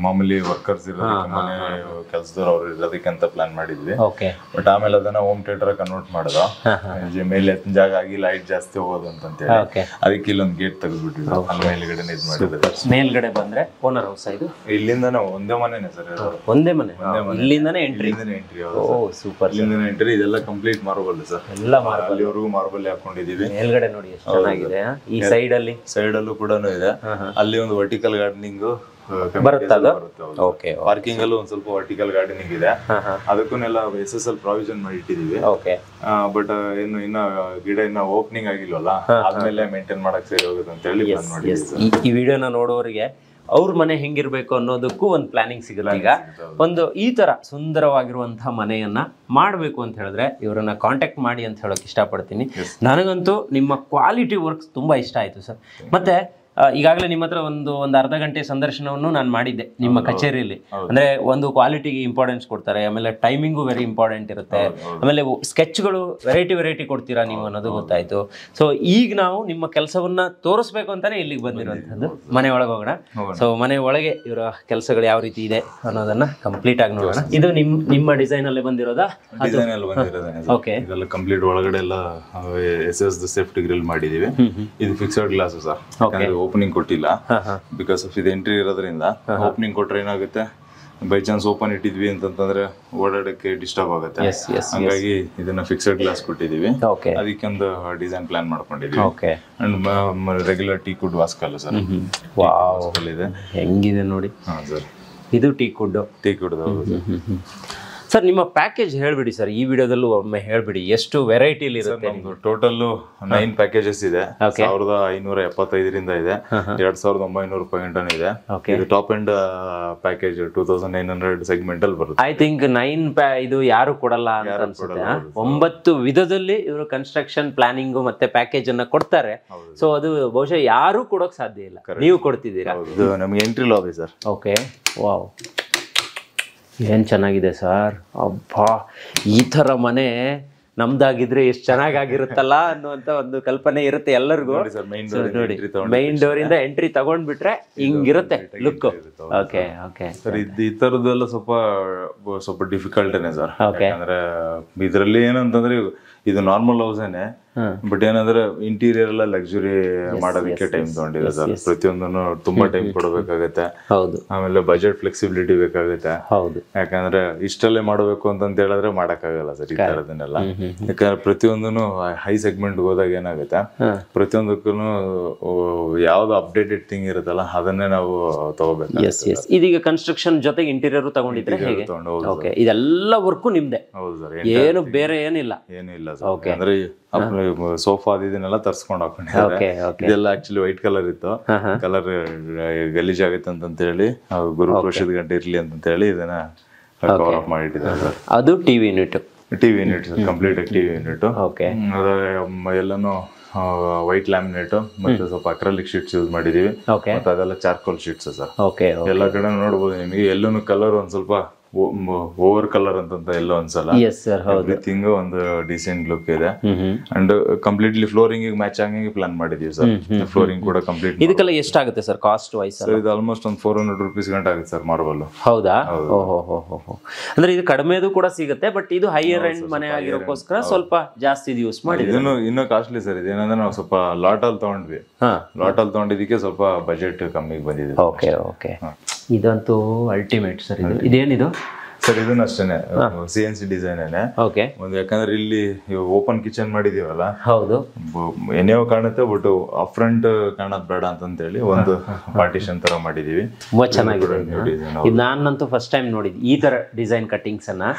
ಮಾಮೂಲಿ ವರ್ಕರ್ಸ್ ಇರೋದಕ್ಕೆ, ಮನೆ ಕೆಲಸದವ್ರು ಅವ್ರು ಇರೋದಕ್ಕೆ ಅಂತ ಪ್ಲಾನ್ ಮಾಡಿದ್ವಿ. ಬಟ್ ಆಮೇಲೆ ಅದನ್ನ ಹೋಮ್ ಥಿಯೇಟರ್ ಕನ್ವರ್ಟ್ ಮಾಡೋದು, ಮೇಲೆ ಜಾಗ ಆಗಿ ಲೈಟ್ ಜಾಸ್ತಿ ಹೋಗೋದು ಅಂತ ಹೇಳಿ ಅದಕ್ಕೆ ಇಲ್ಲೊಂದು ಗೇಟ್ ತೆಗೆದ್ಬಿಟ್ಟಿದ್ರು. ಅಲ್ಲಿ ಮೇಲ್ಗಡೆ ಇದು ಮಾಡಿದ್ರೆ ಮೇಲ್ಗಡೆ ಬಂದ್ರೆ ಓನರ್ ಹೌಸ್. ಇದು ಇಲ್ಲಿಂದಾನೆ ಒಂದೇ ಮನೆನೇ ಸರ್. ಒಂದೇ ಮನೆ. ಇಲ್ಲಿಂದಾನೆ ಎಂಟ್ರಿ. ಓ ಸೂಪರ್. ಇಲ್ಲಿಂದಾನೆ ಎಂಟ್ರಿ. ಇದೆಲ್ಲ ಕಂಪ್ಲೀಟ್ ಮಾರ್ಬಲ್ ಸರ್. ಎಲ್ಲ ಮಾರ್ಬಲ್. ಅಲ್ಲಿವರೆಗೂ ಮಾರ್ಬಲ್ ಹಾಕೊಂಡಿದೀವಿ. ಮೇಲ್ಗಡೆ ನೋಡಿ ಎಷ್ಟು ಚೆನ್ನಾಗಿದೆ. ಈ ಸೈಡ್ ಅಲ್ಲೂ ಕೂಡ ಇದೆ. ಅಲ್ಲಿ ಒಂದು ವರ್ಟಿಕಲ್ ಗಾರ್ಡನಿಂಗ್ ಬರುತ್ತೆ. ಪಾರ್ಕಿಂಗ್ ಅಲ್ಲೂ ಒಂದ್ ಸ್ವಲ್ಪ ವರ್ಟಿಕಲ್ ಗಾರ್ಡನಿಂಗ್ ಇದೆ. ಅದಕ್ಕೂ SSL ಪ್ರಾವಿಷನ್ ಮಾಡಿ ಇಟ್ಟಿದೀವಿ. ಬಟ್ ಇನ್ನ ಗಿಡ ಓಪನಿಂಗ್ ಆಗಿಲ್ವಲ್ಲ, ಆದ್ಮೇಲೆ ಮೇಂಟೈನ್ ಮಾಡಕ್ ಸರಿ ಹೋಗುತ್ತೆ ಅಂತ ಹೇಳಿ ಪ್ಲಾನ್ ಮಾಡಿದ್ವಿ. ಈ ವಿಡಿಯೋನ ನೋಡೋರಿಗೆ ಅವ್ರ ಮನೆ ಹೆಂಗಿರ್ಬೇಕು ಅನ್ನೋದಕ್ಕೂ ಒಂದು ಪ್ಲಾನಿಂಗ್ ಸಿಗುತ್ತೆ. ಈಗ ಒಂದು ಈ ತರ ಸುಂದರವಾಗಿರುವಂತಹ ಮನೆಯನ್ನ ಮಾಡಬೇಕು ಅಂತ ಹೇಳಿದ್ರೆ ಇವರನ್ನ ಕಾಂಟ್ಯಾಕ್ಟ್ ಮಾಡಿ ಅಂತ ಹೇಳೋಕೆ ಇಷ್ಟಪಡ್ತೀನಿ. ನನಗಂತೂ ನಿಮ್ಮ ಕ್ವಾಲಿಟಿ ವರ್ಕ್ಸ್ ತುಂಬಾ ಇಷ್ಟ ಆಯ್ತು ಸರ್. ಮತ್ತೆ ಈಗಾಗಲೇ ನಿಮ್ಮ ಹತ್ರ ಒಂದು ಅರ್ಧ ಗಂಟೆ ಸಂದರ್ಶನವನ್ನು ನಾನು ಮಾಡಿದ್ದೆ ನಿಮ್ಮ ಕಚೇರಿಯಲ್ಲಿ. ಅಂದ್ರೆ ಒಂದು ಕ್ವಾಲಿಟಿಗೆ ಇಂಪಾರ್ಟೆನ್ಸ್ ಕೊಡ್ತಾರೆ, ಆಮೇಲೆ ಟೈಮಿಂಗು ವೆರಿ ಇಂಪಾರ್ಟೆಂಟ್ ಇರುತ್ತೆ, ಆಮೇಲೆ ಸ್ಕೆಚ್ಗಳು ವೆರೈಟಿ ಕೊಡ್ತೀರಾ ನೀವು ಅನ್ನೋದು ಗೊತ್ತಾಯ್ತು. ಸೊ ಈಗ ನಾವು ನಿಮ್ಮ ಕೆಲಸವನ್ನ ತೋರಿಸ್ಬೇಕು ಅಂತಾನೆ ಇಲ್ಲಿಗೆ ಬಂದಿರುವಂತದ್ದು. ಮನೆ ಒಳಗೆ ಹೋಗೋಣ. ಸೊ ಮನೆ ಒಳಗೆ ಇವರ ಕೆಲಸಗಳು ಯಾವ ರೀತಿ ಇದೆ ಅನ್ನೋದನ್ನ ಕಂಪ್ಲೀಟ್ ಆಗಿ ನೋಡೋಣ. ಇದು ನಿಮ್ಮ ಡಿಸೈನ್ ಅಲ್ಲೇ ಬಂದಿರೋದಾ? ಓಕೆ. ಇದೆಲ್ಲ ಕಂಪ್ಲೀಟ್ ಒಳಗಡೆ ಎಲ್ಲ SS ಸೇಫ್ಟಿ ಗ್ರಿಲ್ ಮಾಡಿದೀವಿ. ಇದು ಫಿಕ್ಸೆಡ್ ಗ್ಲಾಸ್ ಸರ್. ಓಪನಿಂಗ್ ಕೊಟ್ಟಿಲ್ಲ ಬಿಕಾಸ್ ಆಫ್ ಇದು ಎಂಟ್ರಿ ಇರೋದ್ರಿಂದ. ಓಪನಿಂಗ್ ಕೊಟ್ರೆ ಏನಾಗುತ್ತೆ, ಬೈ ಚಾನ್ಸ್ ಓಪನ್ ಇಟ್ಟಿದ್ವಿ ಅಂತಂದ್ರೆ ಓಡಾಡಕ್ಕೆ ಡಿಸ್ಟರ್ಬ್ ಆಗುತ್ತೆ. ಹಂಗಾಗಿ ಇದನ್ನ ಫಿಕ್ಸೆಡ್ ಗ್ಲಾಸ್ ಕೊಟ್ಟಿದೀವಿ. ಅದಕ್ಕೆ ಒಂದು ಡಿಸೈನ್ ಪ್ಲಾನ್ ಮಾಡ್ಕೊಂಡಿದೀವಿ. ಅಂಡ್ ರೆಗ್ಯುಲರ್ ಟೀ ಕುಡ್ ವಾಸ್ಕಲ್ ಸರ್. ವಾವ್, ಇದೆ ಹೆಂಗಿದೆ ನೋಡಿ. ಸರ್ ಇದು ಟೀ ಕುಡ್. ಸರ್ ನಿಮ್ಮ ಪ್ಯಾಕೇಜ್ ಹೇಳ್ಬಿಡಿ ಸರ್, ಈ ವಿಡಿಯೋದಲ್ಲೂ ಒಮ್ಮೆ ಹೇಳ್ಬಿಡಿ ಎಷ್ಟು ವೆರೈಟಿಲಿ ಇರುತ್ತೆ. ಟೋಟಲ್ 9 ಪ್ಯಾಕೇಜಸ್ ಇದೆ. 1575 ಇದೆ, 2900 ರೂಪಾಯಿ ಗಂಟನೂ ಇದೆ. ಇದು ಟಾಪ್ ಎಂಡ್ ಪ್ಯಾಕೇಜ್ 2900 ಸೆಗ್ಮೆಂಟ್ ಅಲ್ಲಿ ಬರುತ್ತೆ. ಐ ಥಿಂಕ್ 9 ಇದು ಯಾರು ಕೊಡಲ್ಲ ಅಂತ ಅನ್ಸುತ್ತೆ. 9 ವಿಧದಲ್ಲಿ ಇವರು ಕನ್ಸ್ಟ್ರಕ್ಷನ್ ಪ್ಲಾನಿಂಗ್ ಮತ್ತೆ ಪ್ಯಾಕೇಜ್ ಅನ್ನ ಕೊಡ್ತಾರೆ. ಸೊ ಅದು ಬಹುಶಃ ಯಾರು ಕೊಡೋಕ್ ಸಾಧ್ಯ ಇಲ್ಲ, ನೀವು ಕೊಡ್ತಿದ್ದೀರಾ. ಇದು ನಮ್ಗೆ entry lobby sir. Okay, wow, ಏನು ಚೆನ್ನಾಗಿದೆ ಸರ್. ಅಬ್ಬಾ, ಈ ಥರ ಮನೆ ನಮ್ದಾಗಿದ್ರೆ ಎಷ್ಟು ಚೆನ್ನಾಗಿರುತ್ತಲ್ಲ ಅನ್ನುವಂಥ ಒಂದು ಕಲ್ಪನೆ ಇರುತ್ತೆ ಎಲ್ಲರಿಗೂ. ನೋಡಿ, ಮೈನ್ ಡೋರ್ ಇಂದ ಎಂಟ್ರಿ ತಗೊಂಡ್ಬಿಟ್ರೆ ಹಿಂಗಿರುತ್ತೆ ಲುಕ್. ಓಕೆ ಓಕೆ ಸರ್, ಈ ತರದ್ದೆಲ್ಲ ಸ್ವಲ್ಪ ಡಿಫಿಕಲ್ಟೇನೆ ಸರ್. ಯಾಕಂದ್ರೆ ಇದರಲ್ಲಿ ಏನಂತಂದ್ರೆ ಇದು ನಾರ್ಮಲ್ ಹೌಸೇನೆ, ಬಟ್ ಏನಂದ್ರೆ ಇಂಟೀರಿಯರ್ ಎಲ್ಲ ಲಕ್ಸುರಿ ಮಾಡೋದಕ್ಕೆ ಟೈಮ್ ತಗೊಂಡಿದೆ ಸರ್. ಪ್ರತಿಯೊಂದನ್ನು ತುಂಬಾ ಟೈಮ್ ಕೊಡಬೇಕಾಗತ್ತೆ. ಆಮೇಲೆ ಬಜೆಟ್ ಫ್ಲೆಕ್ಸಿಬಿಲಿಟಿ ಬೇಕಾಗುತ್ತೆ. ಯಾಕಂದ್ರೆ ಇಷ್ಟಲ್ಲೇ ಮಾಡಬೇಕು ಅಂತ ಹೇಳಿದ್ರೆ ಮಾಡಕ್ಕಾಗಲ್ಲ ಸರ್ ಈ ತರದನ್ನೆಲ್ಲ. ಯಾಕಂದ್ರೆ ಪ್ರತಿಯೊಂದನ್ನು ಹೈ ಸೆಗ್ಮೆಂಟ್ ಹೋದಾಗ ಏನಾಗುತ್ತೆ, ಪ್ರತಿಯೊಂದಕ್ಕೂ ಯಾವ್ದು ಅಪ್ಡೇಟೆಡ್ ಥಿಂಗ್ ಇರುತ್ತಲ್ಲ ಅದನ್ನೇ ನಾವು ತಗೋಬೇಕು. ಇದೀಗ ಕನ್ಸ್ಟ್ರಕ್ಷನ್ ಜೊತೆಗೆ ಇಂಟೀರಿಯರ್ ತಗೊಂಡಿದ್ರೆ ಹೇಗೆ? ಓಕೆ, ಇದೆಲ್ಲ ವರ್ಕು ನಿಮ್ದೆ? ಹೌದು ಸರ್, ಏನು ಬೇರೆ ಏನಿಲ್ಲ? ಏನಿಲ್ಲ ಸರ್. ಅಂದ್ರೆ ಸೋಫಾ ಇದನ್ನೆಲ್ಲ ತರ್ಸ್ಕೊಂಡು ಹಾಕೊಂಡಿದ್ದಾರೆ. ಇದೆಲ್ಲ ಆಕ್ಚುಲಿ ವೈಟ್ ಕಲರ್ ಇತ್ತು. ಕಲರ್ ಗಲೀಜ್ ಆಗೈತೆ ಅಂತ ಹೇಳಿ ಗುರು ವರ್ಷದ ಗಂಟೆ ಇರ್ಲಿ ಅಂತ ಹೇಳಿ ಇದನ್ನ ಕವರ್ ಅಪ್ ಮಾಡಿಟ್ಟಿದ್ದಾರೆ ಸರ್. ಅದು TV unit complete TV unit. ಎಲ್ಲಾನು ವೈಟ್ ಲ್ಯಾಮಿನೇಟ್ ಮತ್ತೆ ಸ್ವಲ್ಪ ಅಕ್ರಲಿಕ್ ಶೀಟ್ಸ್ ಯೂಸ್ ಮಾಡಿದೀವಿ. ಮತ್ತೆ ಅದೆಲ್ಲ ಚಾರ್ಕೋಲ್ ಶೀಟ್ಸ್ ಸರ್. ಎಲ್ಲ ಕಡೆ ನೋಡ್ಬೋದು ನಿಮಗೆ. ಎಲ್ಲೂ ಕಲರ್ ಒಂದ್ ಸ್ವಲ್ಪ ಓವರ್ ಕಲರ್ ಅಂತ ಎಲ್ಲೋ ಅನ್ಸಲ್ಲ. ಎವ್ರಿಥಿಂಗ್ ಒಂದು ಡಿಸೆಂಟ್ ಲುಕ್ ಇದೆ. ಅಂಡ್ ಕಂಪ್ಲೀಟ್ಲಿ ಫ್ಲೋರಿಂಗ್ ಮ್ಯಾಚ್ ಆಗಂಗೆ ಪ್ಲಾನ್ ಮಾಡಿದೀವಿ ಸರ್. ಫ್ಲೋರಿಂಗ್ ಕೂಡ ಕಂಪ್ಲೀಟ್. ಇದಕ್ಕೆಲ್ಲ ಎಷ್ಟಾಗುತ್ತೆ ಸರ್ ಕಾಸ್ಟ್ ವೈಸ್? ಇದು ಆಲ್ಮೋಸ್ಟ್ ಒಂದು 400 ರೂಪೀಸ್ ಗಂಟೆ ಆಗುತ್ತೆ ಸರ್ ಮಾರ್ಬಲ್. ಹೌದಾ? ಓಹೋ, ಅಂದ್ರೆ ಇದು ಕಡಿಮೆದು ಕೂಡ ಸಿಗುತ್ತೆ, ಬಟ್ ಇದು ಹೈಯರ್ ಎಂಡ್ ಮನೆ ಆಗಿರೋಕ್ಕೋಸ್ಕರ ಸ್ವಲ್ಪ ಜಾಸ್ತಿ ಯೂಸ್ ಮಾಡಿ. ಇನ್ನೂ ಕಾಸ್ಟ್ಲಿ ಸರ್. ಇದೇನಂದ್ರೆ ನಾವು ಸ್ವಲ್ಪ ಲಾಟ್ ಅಲ್ಲಿ ತಗೊಂಡ್ವಿ. ಲಾಟ್ ಅಲ್ಲಿ ತಗೊಂಡಿದ್ದಕ್ಕೆ ಸ್ವಲ್ಪ ಬಜೆಟ್ ಕಮ್ಮಿಗೆ ಬಂದಿದೆ. ಓಕೆ, ಇದಂತೂ ಅಲ್ಟಿಮೇಟ್ ಸರ್. ಇದೇನಿದು ಸರ್? ಇದನ್ನ ಅಷ್ಟೇನೆ CNC ಡಿಸೈನ್. ಒಂದು ಯಾಕಂದ್ರೆ ಇಲ್ಲಿ ಓಪನ್ ಕಿಚನ್ ಮಾಡಿದೀವಲ್ಲ, ಹೌದು, ಏನೇವೋ ಕಾಣುತ್ತೆ, ಬಟ್ ಫ್ರಂಟ್ ಕಾಣೋದ್ ಬೇಡ ಅಂತ ಹೇಳಿ ಒಂದು ಪಾರ್ಟಿಷನ್ ತರ ಮಾಡಿದೀವಿ. ತುಂಬಾ ಚೆನ್ನಾಗಿದೆ. ನಾನಂತೂ ಫಸ್ಟ್ ಟೈಮ್ ನೋಡಿದ್ದು ಈ ತರ ಡಿಸೈನ್ ಕಟ್ಟಿಂಗ್ಸ್ ಅನ್ನ.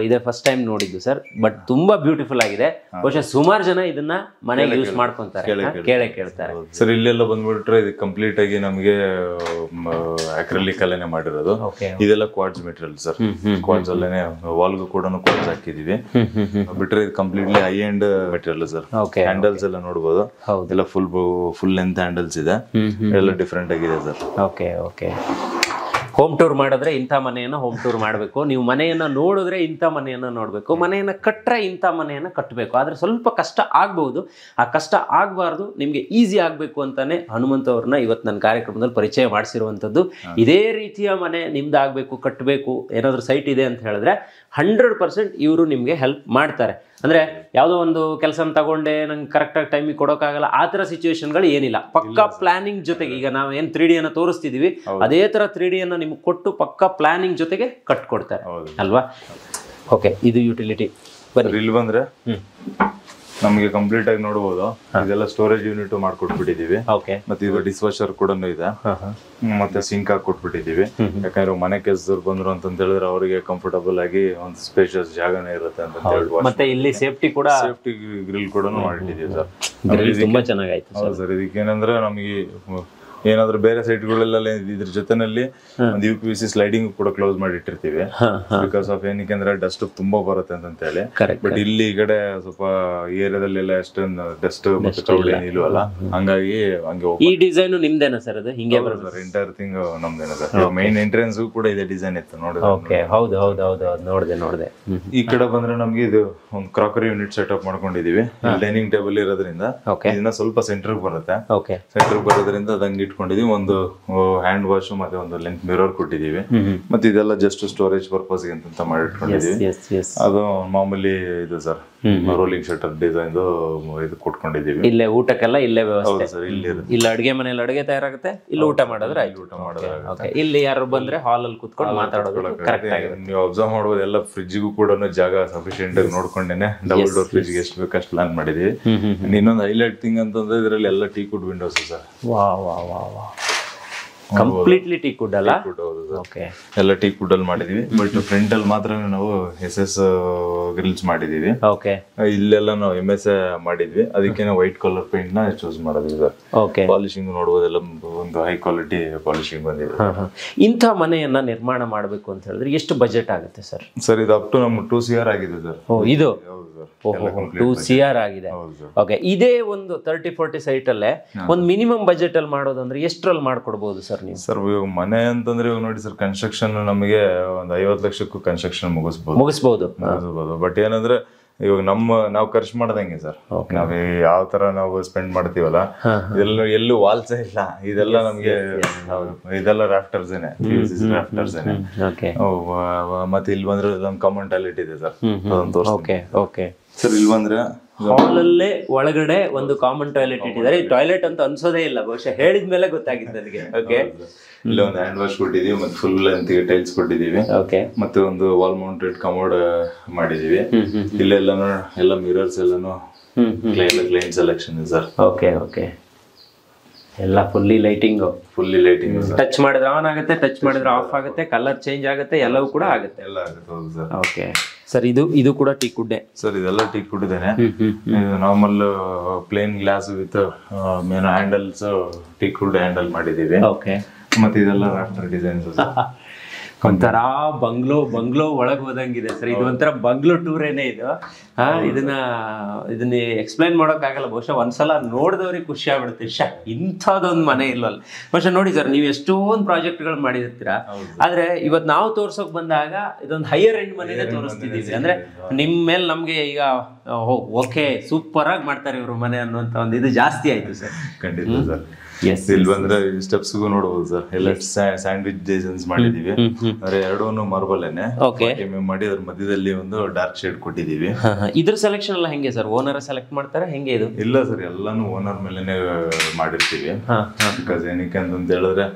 ಇದೇ ಫಸ್ಟ್ ಟೈಮ್ ನೋಡಿದ್ದು ಸರ್, ಬಟ್ ತುಂಬಾ ಬ್ಯೂಟಿಫುಲ್ ಆಗಿದೆ. ಬಹುಶಃ ಸುಮಾರು ಜನ ಇದನ್ನ ಮನೆಗೆ ಯೂಸ್ ಮಾಡ್ಕೊಂತಾರೆ, ಕೇಳ್ತಾರೆ ಸರ್. ಇಲ್ಲೆಲ್ಲ ಬಂದ್ಬಿಟ್ರೆ ಇದು ಕಂಪ್ಲೀಟ್ ಆಗಿ ನಮ್ಗೆ ಅಕ್ರಿಲಿಕ್ ಅಲ್ಲೇನೆ ಮಾಡಿರೋದು. ಇದೆಲ್ಲ ಕ್ವಾರ್ಟ್ಸ್ ಮೆಟೀರಿಯಲ್ ಸರ್. ಕ್ವಾರ್ಟ್ಸ್ ಅಲ್ಲೇನೆ ವಾಲ್ಗೂ ಕೂಡ ಕ್ವಾರ್ಟ್ಸ್ ಹಾಕಿದೀವಿ. ಬಿಟ್ರೆ ಇದು completely high end material sir. Handles ಎಲ್ಲ ನೋಡ್ಬೋದು, ಎಲ್ಲ ಫುಲ್ ಲೆಂತ್ ಹ್ಯಾಂಡಲ್ಸ್ ಇದೆ. ಎಲ್ಲ ಡಿಫ್ರೆಂಟ್ ಆಗಿದೆ ಸರ್. ಓಕೆ, ಹೋಮ್ ಟೂರ್ ಮಾಡಿದ್ರೆ ಇಂಥ ಮನೆಯನ್ನು ಹೋಮ್ ಟೂರ್ ಮಾಡಬೇಕು. ನೀವು ಮನೆಯನ್ನು ನೋಡಿದ್ರೆ ಇಂಥ ಮನೆಯನ್ನು ನೋಡಬೇಕು. ಮನೆಯನ್ನು ಕಟ್ಟರೆ ಇಂಥ ಮನೆಯನ್ನು ಕಟ್ಟಬೇಕು. ಆದರೆ ಸ್ವಲ್ಪ ಕಷ್ಟ ಆಗ್ಬೋದು. ಆ ಕಷ್ಟ ಆಗಬಾರ್ದು, ನಿಮಗೆ ಈಸಿ ಆಗಬೇಕು ಅಂತಾನೆ ಹನುಮಂತ್ ಅವ್ರನ್ನ ಇವತ್ತು ನನ್ನ ಕಾರ್ಯಕ್ರಮದಲ್ಲಿ ಪರಿಚಯ ಮಾಡಿಸಿರುವಂಥದ್ದು. ಇದೇ ರೀತಿಯ ಮನೆ ನಿಮ್ದು ಆಗಬೇಕು, ಕಟ್ಟಬೇಕು, ಏನಾದರೂ ಸೈಟ್ ಇದೆ ಅಂತ ಹೇಳಿದ್ರೆ 100% ಇವರು ನಿಮಗೆ ಹೆಲ್ಪ್ ಮಾಡ್ತಾರೆ. ಅಂದರೆ ಯಾವುದೋ ಒಂದು ಕೆಲಸ ತಗೊಂಡೆ ನಂಗೆ ಕರೆಕ್ಟಾಗಿ ಟೈಮಿಗೆ ಕೊಡೋಕ್ಕಾಗಲ್ಲ, ಆ ಥರ ಸಿಚುವೇಶನ್ಗಳು ಏನಿಲ್ಲ. ಪಕ್ಕಾ ಪ್ಲಾನಿಂಗ್ ಜೊತೆಗೆ, ಈಗ ನಾವು ಏನು 3D ಅನ್ನು ತೋರಿಸ್ತಿದ್ದೀವಿ ಅದೇ ಥರ 3D ಅನ್ನು ನಿಮ್ಗೆ ಕೊಟ್ಟು ಪಕ್ಕಾ ಪ್ಲಾನಿಂಗ್ ಜೊತೆಗೆ ಕಟ್ಕೊಡ್ತಾರೆ ಅಲ್ವಾ? ಓಕೆ, ಇದು ಯುಟಿಲಿಟಿ. ಇಲ್ಲಿ ಬಂದರೆ ನಮಗೆ ಕಂಪ್ಲೀಟ್ ಆಗಿ ನೋಡಬಹುದು. ಇದೆಲ್ಲ ಸ್ಟೋರೇಜ್ ಯೂನಿಟ್ ಮಾಡ್ಕೊಟ್ಬಿಟ್ಟಿದೀವಿ. ಮತ್ತೆ ಇದು ಡಿಶ್ ವಾಷರ್ ಕೂಡ ಇದೆ. ಮತ್ತೆ ಸಿಂಕ್ ಹಾಕಿ ಕೊಟ್ಬಿಟ್ಟಿದೀವಿ. ಯಾಕಂದ್ರೆ ಮನೆ ಕೆಲಸದವ್ರು ಬಂದ್ರು ಅಂತ ಹೇಳಿದ್ರೆ ಅವರಿಗೆ ಕಂಫರ್ಟಬಲ್ ಆಗಿ ಒಂದು ಸ್ಪೇಷಿಯಸ್ ಜಾಗನೇ ಇರುತ್ತೆ ಅಂತ ಹೇಳಿ. ಮತ್ತೆ ಇಲ್ಲಿ ಸೇಫ್ಟಿ ಗ್ರಿಲ್ ಕೂಡ ಮಾಡಿಟ್ಟಿದೀವಿ ಸರ್. ತುಂಬಾ ಚೆನ್ನಾಗಾಯ್ತು ಸರ್. ಇದಕ್ಕೆ ಏನಂದ್ರೆ ನಮಗೆ ಏನಾದ್ರು ಬೇರೆ ಸೈಟ್ಗಳೆಲ್ಲ ಇದ್ರ ಜೊತೆನಲ್ಲಿ ಒಂದು UPVC ಸ್ಲೈಡಿಂಗ್ ಕೂಡ ಕ್ಲೋಸ್ ಮಾಡಿ ಇಟ್ಟಿರ್ತೀವಿ. ಬಿಕಾಸ್ ಆಫ್ ಏನಕ್ಕೆ ಅಂದ್ರೆ ಡಸ್ಟ್ ತುಂಬಾ ಬರುತ್ತೆ ಅಂತ ಹೇಳಿ. ಬಟ್ ಇಲ್ಲಿ ಈ ಕಡೆ ಸ್ವಲ್ಪ ಏರಿಯಾದಲ್ಲೆಲ್ಲ ಅಷ್ಟೊಂದು ಡಸ್ಟ್ ಮತ್ತೆ ಕ್ರೌಡ್ ಏನಿಲ್ವಲ್ಲ, ಹಂಗಾಗಿ ಹಂಗೆ. ಈ ಡಿಸೈನ್ ನಿಮ್ದೇನಾ ಸರ್? ಅದು ಹಿಂಗೆ ಬರುತ್ತೆ ಸರ್. ಎಂಟೈರ್ ಥಿಂಗ್ ನಮ್ದೇನಾ ಸರ್. ಮೈನ್ ಎಂಟ್ರೆನ್ಸ್ ಕೂಡ ಇದೇ ಡಿಸೈನ್ ಇತ್ತು ನೋಡಿ. ನೋಡಿದೆ. ಈ ಕಡೆ ಬಂದ್ರೆ ನಮ್ಗೆ ಇದು ಒಂದು ಕ್ರಾಕರಿ ಯೂನಿಟ್ ಸೆಟಪ್ ಮಾಡ್ಕೊಂಡಿದೀವಿ. ಡೈನಿಂಗ್ ಟೇಬಲ್ ಇರೋದ್ರಿಂದ ಇದನ್ನ ಸ್ವಲ್ಪ ಸೆಂಟರ್ಗೆ ಬರುತ್ತೆ. ಸೆಂಟರ್ಗೆ ಬರೋದ್ರಿಂದ ಅದಂಗೆ ಇಟ್ಕೊಂಡಿದೀವಿ. ಒಂದು ಹ್ಯಾಂಡ್ ವಾಶ್ ಮತ್ತೆ ಒಂದು ಲೆಂತ್ ಮಿರರ್ ಕೊಟ್ಟಿದೀವಿ. ಮತ್ತೆ ಇದೆಲ್ಲ ಜಸ್ಟ್ ಸ್ಟೋರೇಜ್ ಪರ್ಪಸ್ ಅಂತ ಮಾಡಿ ಇಟ್ಕೊಂಡಿದೀವಿ. ಅದು ಮಾಮೂಲಿ ಇದು ಸರ್ ರೋಲಿಂಗ್ ಶಟರ್ ಡಿಸೈನ್ ಇದು ಕೊಟ್ಕೊಂಡಿದೀವಿ. ಇಲ್ಲೇ ಊಟಕ್ಕೆಲ್ಲ ಇಲ್ಲೇ ವ್ಯವಸ್ಥೆ ಸರ್ ಇಲ್ಲಿ ಅಡುಗೆ ಮನೇಲಿ ಅಡುಗೆ ತಯಾರಾಗುತ್ತೆ, ಇಲ್ಲಿ ಊಟ ಮಾಡಿದ್ರೆ ಆಯ್ತು. ಊಟ ಮಾಡಿದ್ರೆ ಇಲ್ಲಿ ಯಾರು ಬಂದ್ರೆ ಹಾಲ್ ಅಲ್ಲಿ ಕುತ್ಕೊಂಡು ಮಾತಾಡೋದು ಕರೆಕ್ಟ್ ಆಗಿದೆ. ನೀವು ಅಬ್ಸರ್ವ್ ಮಾಡ್ಬೋದು ಎಲ್ಲ ಫ್ರಿಜ್ಗೂ ಕೂಡ ಜಾಗ ಸಫಿಶಿಯಂಟ್ ಆಗಿ ನೋಡ್ಕೊಂಡೇನೆ ಡಬಲ್ ಡೋರ್ ಫ್ರಿಜ್ ಎಷ್ಟು ಬೇಕು ಅಷ್ಟು ಪ್ಲಾನ್ ಮಾಡಿದೀವಿ. ಇನ್ನೊಂದು ಹೈಲೈಟ್ ಥಿಂಗ್ ಅಂತಂದ್ರೆ ಇದರಲ್ಲಿ ಎಲ್ಲ ಟೀ ಕುಡ್ ವಿಂಡೋಸ್ ಸರ್. ವಾ ವಾ ವಾ ವಾ ಕಂಪ್ಲೀಟ್ಲಿ ಟೀ ಕುಡ್ ಅಲ್ಲ? ಓಕೆ, ಎಲ್ಲ ಟೀ ಕುಡ್ ಅಲ್ಲಿ ಮಾಡಿದೀವಿ. ಬಟ್ ಫ್ರಂಟ್ ಅಲ್ಲಿ ಮಾತ್ರ ನಾವು SS ಗ್ರಿಲ್ಸ್ ಮಾಡಿದೀವಿ. ಓಕೆ, ಇಲ್ಲೆಲ್ಲ ನಾವು MS ಮಾಡಿದ್ವಿ. ಅದಕ್ಕೆ ವೈಟ್ ಕಲರ್ ಪೇಂಟ್ ನ ಚೂಸ್ ಮಾಡಿದ್ವಿ ಸರ್. ಓಕೆ, ಪಾಲಿಶಿಂಗ್ ನೋಡ್ಬೋದೆಲ್ಲ ಒಂದು ಹೈ ಕ್ವಾಲಿಟಿ ಪಾಲಿಶಿಂಗ್ ಬಂದಿದೆ. ಇಂಥ ಮನೆಯನ್ನ ನಿರ್ಮಾಣ ಮಾಡಬೇಕು ಅಂತ ಹೇಳಿದ್ರೆ ಎಷ್ಟು ಬಜೆಟ್ ಆಗುತ್ತೆ ಸರ್? ಸರ್ ಇದು ಅಪ್ ಟು ನಮ್ಮ 2 CR ಆಗಿದೆ ಸರ್. ಇದು ಹೌದು ಸರ್, 2 CR ಆಗಿದೆ. ಓಕೆ, ಇದೇ ಒಂದು 30-40 ಸೈಟ್ ಅಲ್ಲೇ ಒಂದು ಮಿನಿಮಮ್ ಬಜೆಟ್ ಅಲ್ಲಿ ಮಾಡೋದಂದ್ರೆ ಎಷ್ಟರಲ್ಲಿ ಮಾಡ್ಕೊಡ್ಬೋದು ಸರ್ ನೀವು? ಸರ್ ಇವಾಗ ಮನೆ ಅಂತಂದ್ರೆ ಇವಾಗ ನೋಡಿ ಸರ್, ಕನ್ಸ್ಟ್ರಕ್ಷನ್ ನಮಗೆ ಒಂದು 50 ಲಕ್ಷಕ್ಕೂ ಕನ್ಸ್ಟ್ರಕ್ಷನ್ ಮುಗಿಸ್ಬೋದು. ಬಟ್ ಏನಂದ್ರೆ ಇವಾಗ ನಾವು ಖರ್ಚು ಮಾಡ್ದಂಗೆ ಸರ್, ನಾವ್ ಯಾವ ತರ ನಾವು ಸ್ಪೆಂಡ್ ಮಾಡ್ತೀವಲ್ಲ, ಇದೆಲ್ಲ ಎಲ್ಲೂ ವಾಲ್ಸ್ ಇಲ್ಲ. ಇದೆಲ್ಲ ನಮ್ಗೆ ಇದೆಲ್ಲ ರಾಫ್ಟರ್ಸ್ ರಾಫ್ಟರ್ಸ್ ಮತ್ತೆ ಇಲ್ಲಿ ಬಂದ್ರೆ ನಮ್ ಕಾಮನ್ ಟಾಯ್ಲೆಟ್ ಇದೆ ಸರ್. ಓಕೆ ಸರ್ ಇಲ್ಲಿ ಬಂದ್ರೆ ಹಾಲ್ ಅಲ್ಲೇ ಒಳಗಡೆ ಒಂದು ಕಾಮನ್ ಟಾಯ್ಲೆಟ್ ಇಟ್ಟಿದ್ದಾರೆ. ಟಾಯ್ಲೆಟ್ ಅಂತ ಅನ್ಸೋದೇ ಇಲ್ಲ, ಬಹುಶಃ ಹೇಳಿದ್ಮೇಲೆ ಗೊತ್ತಾಗಿದ್ದು ನನಗೆ. ಓಕೆ, ಇಲ್ಲಿ ಒಂದು ಹ್ಯಾಂಡ್ ವಾಶ್ ಕೊಟ್ಟಿದೀವಿ, ಮತ್ತೆ ಫುಲ್ ಲೆಂತ್ ಟೈಲ್ಸ್ ಕೊಟ್ಟಿದೀವಿ. ಓಕೆ, ಮತ್ತೆ ಒಂದು ವಾಲ್ ಮೌಂಟೆಡ್ ಕಮೋಡ್ ಮಾಡಿದೀವಿ. ಇಲ್ಲೆಲ್ಲಾನು ಎಲ್ಲ ಮಿರರ್ಸ್ ಎಲ್ಲಾನು ಕ್ಲೈನ್ ಸೆಲೆಕ್ಷನ್ ಸರ್. ಓಕೆ ಓಕೆ, ಎಲ್ಲ ಫುಲ್ಲಿ ಲೈಟಿಂಗ್. ಟಚ್ ಮಾಡಿದ್ರೆ ಆನ್ ಆಗುತ್ತೆ, ಟಚ್ ಮಾಡಿದ್ರೆ ಆಫ್ ಆಗುತ್ತೆ, ಕಲರ್ ಚೇಂಜ್ ಆಗುತ್ತೆ, ಎಲ್ಲವೂ ಕೂಡ ಆಗುತ್ತೆ. ಎಲ್ಲ ಆಗುತ್ತೆ. ಹೌದು ಸರ್. ಓಕೆ ಸರ್, ಇದು ಕೂಡ ಟೀ ಕುಡ್ಡೆ ಸರ್. ಇದೆಲ್ಲ ಟೀ ಕುಡ್ ಇದೇನೆ. Normal plain glass with main handles teak wood handle ಮಾಡಿದೀವಿ. ಓಕೆ, ಮತ್ತೆ ಇದೆಲ್ಲ ರಾಫ್ಟರ್ ಡಿಸೈನ್ಸ್. ಒಂಥರ ಬಂಗ್ಲೋ ಒಳಗೆ ಹೋದಂಗಿದೆ ಸರ್. ಇದು ಒಂಥರ ಬಂಗ್ಲೋ ಟೂರೇನೆ ಇದು. ಇದನ್ನ ಎಕ್ಸ್ಪ್ಲೈನ್ ಮಾಡೋಕ್ಕಾಗಲ್ಲ. ಬಹುಶಃ ಒಂದ್ಸಲ ನೋಡಿದವ್ರಿಗೆ ಖುಷಿ ಆಗ್ಬಿಡುತ್ತೆ, ಇಂಥದ್ದೊಂದು ಮನೆ ಇಲ್ವಲ್ಲ. ಬಹುಶಃ ನೋಡಿ ಸರ್, ನೀವು ಎಷ್ಟೊಂದು ಪ್ರಾಜೆಕ್ಟ್ಗಳು ಮಾಡಿರ್ತೀರಾ, ಆದ್ರೆ ಇವತ್ತು ನಾವು ತೋರ್ಸೋಕ್ ಬಂದಾಗ ಇದೊಂದು ಹೈಯರ್ ಎಂಡ್ ಮನೆನೇ ತೋರಿಸ್ತಿದೀವಿ. ಅಂದ್ರೆ ನಿಮ್ ಮೇಲೆ ನಮ್ಗೆ ಈಗ ಓಕೆ ಸೂಪರ್ ಆಗಿ ಮಾಡ್ತಾರೆ ಇವರು ಮನೆ ಅನ್ನುವಂತ ಒಂದು ಇದು ಜಾಸ್ತಿ ಆಯ್ತು ಸರ್. ಖಂಡಿತ ಸರ್. ಇಲ್ಲಿ ಬಂದ್ರೆ ಸ್ಟೆಪ್ಸ್ಗೂ ನೋಡಬಹುದು ಸರ್, ಎಲ್ಲ ಸ್ಯಾಂಡ್ವಿಚ್ ಡಿಸೈನ್ಸ್ ಮಾಡಿದೀವಿ. ಅಂದ್ರೆ ಎರಡೂ ಮಾರ್ಬಲ್ ಮಾಡಿ ಅದ್ರ ಮಧ್ಯದಲ್ಲಿ ಒಂದು ಡಾರ್ಕ್ ಶೇಡ್ ಕೊಟ್ಟಿದೀವಿ. ಇದ್ರ ಸೆಲೆಕ್ಷನ್ ಎಲ್ಲ ಹೆಂಗೆ ಸರ್? ಓನರ್ ಸೆಲೆಕ್ಟ್ ಮಾಡ್ತಾರೆ ಹೆಂಗೆ ಇದು? ಇಲ್ಲ ಸರ್, ಎಲ್ಲಾನು ಓನರ್ ಮೇಲೆನೆ ಮಾಡಿರ್ತೀವಿ. ಬಿಕಾಸ್ ಏನಕ್ಕೆ ಅಂತ ಹೇಳಿದ್ರೆ,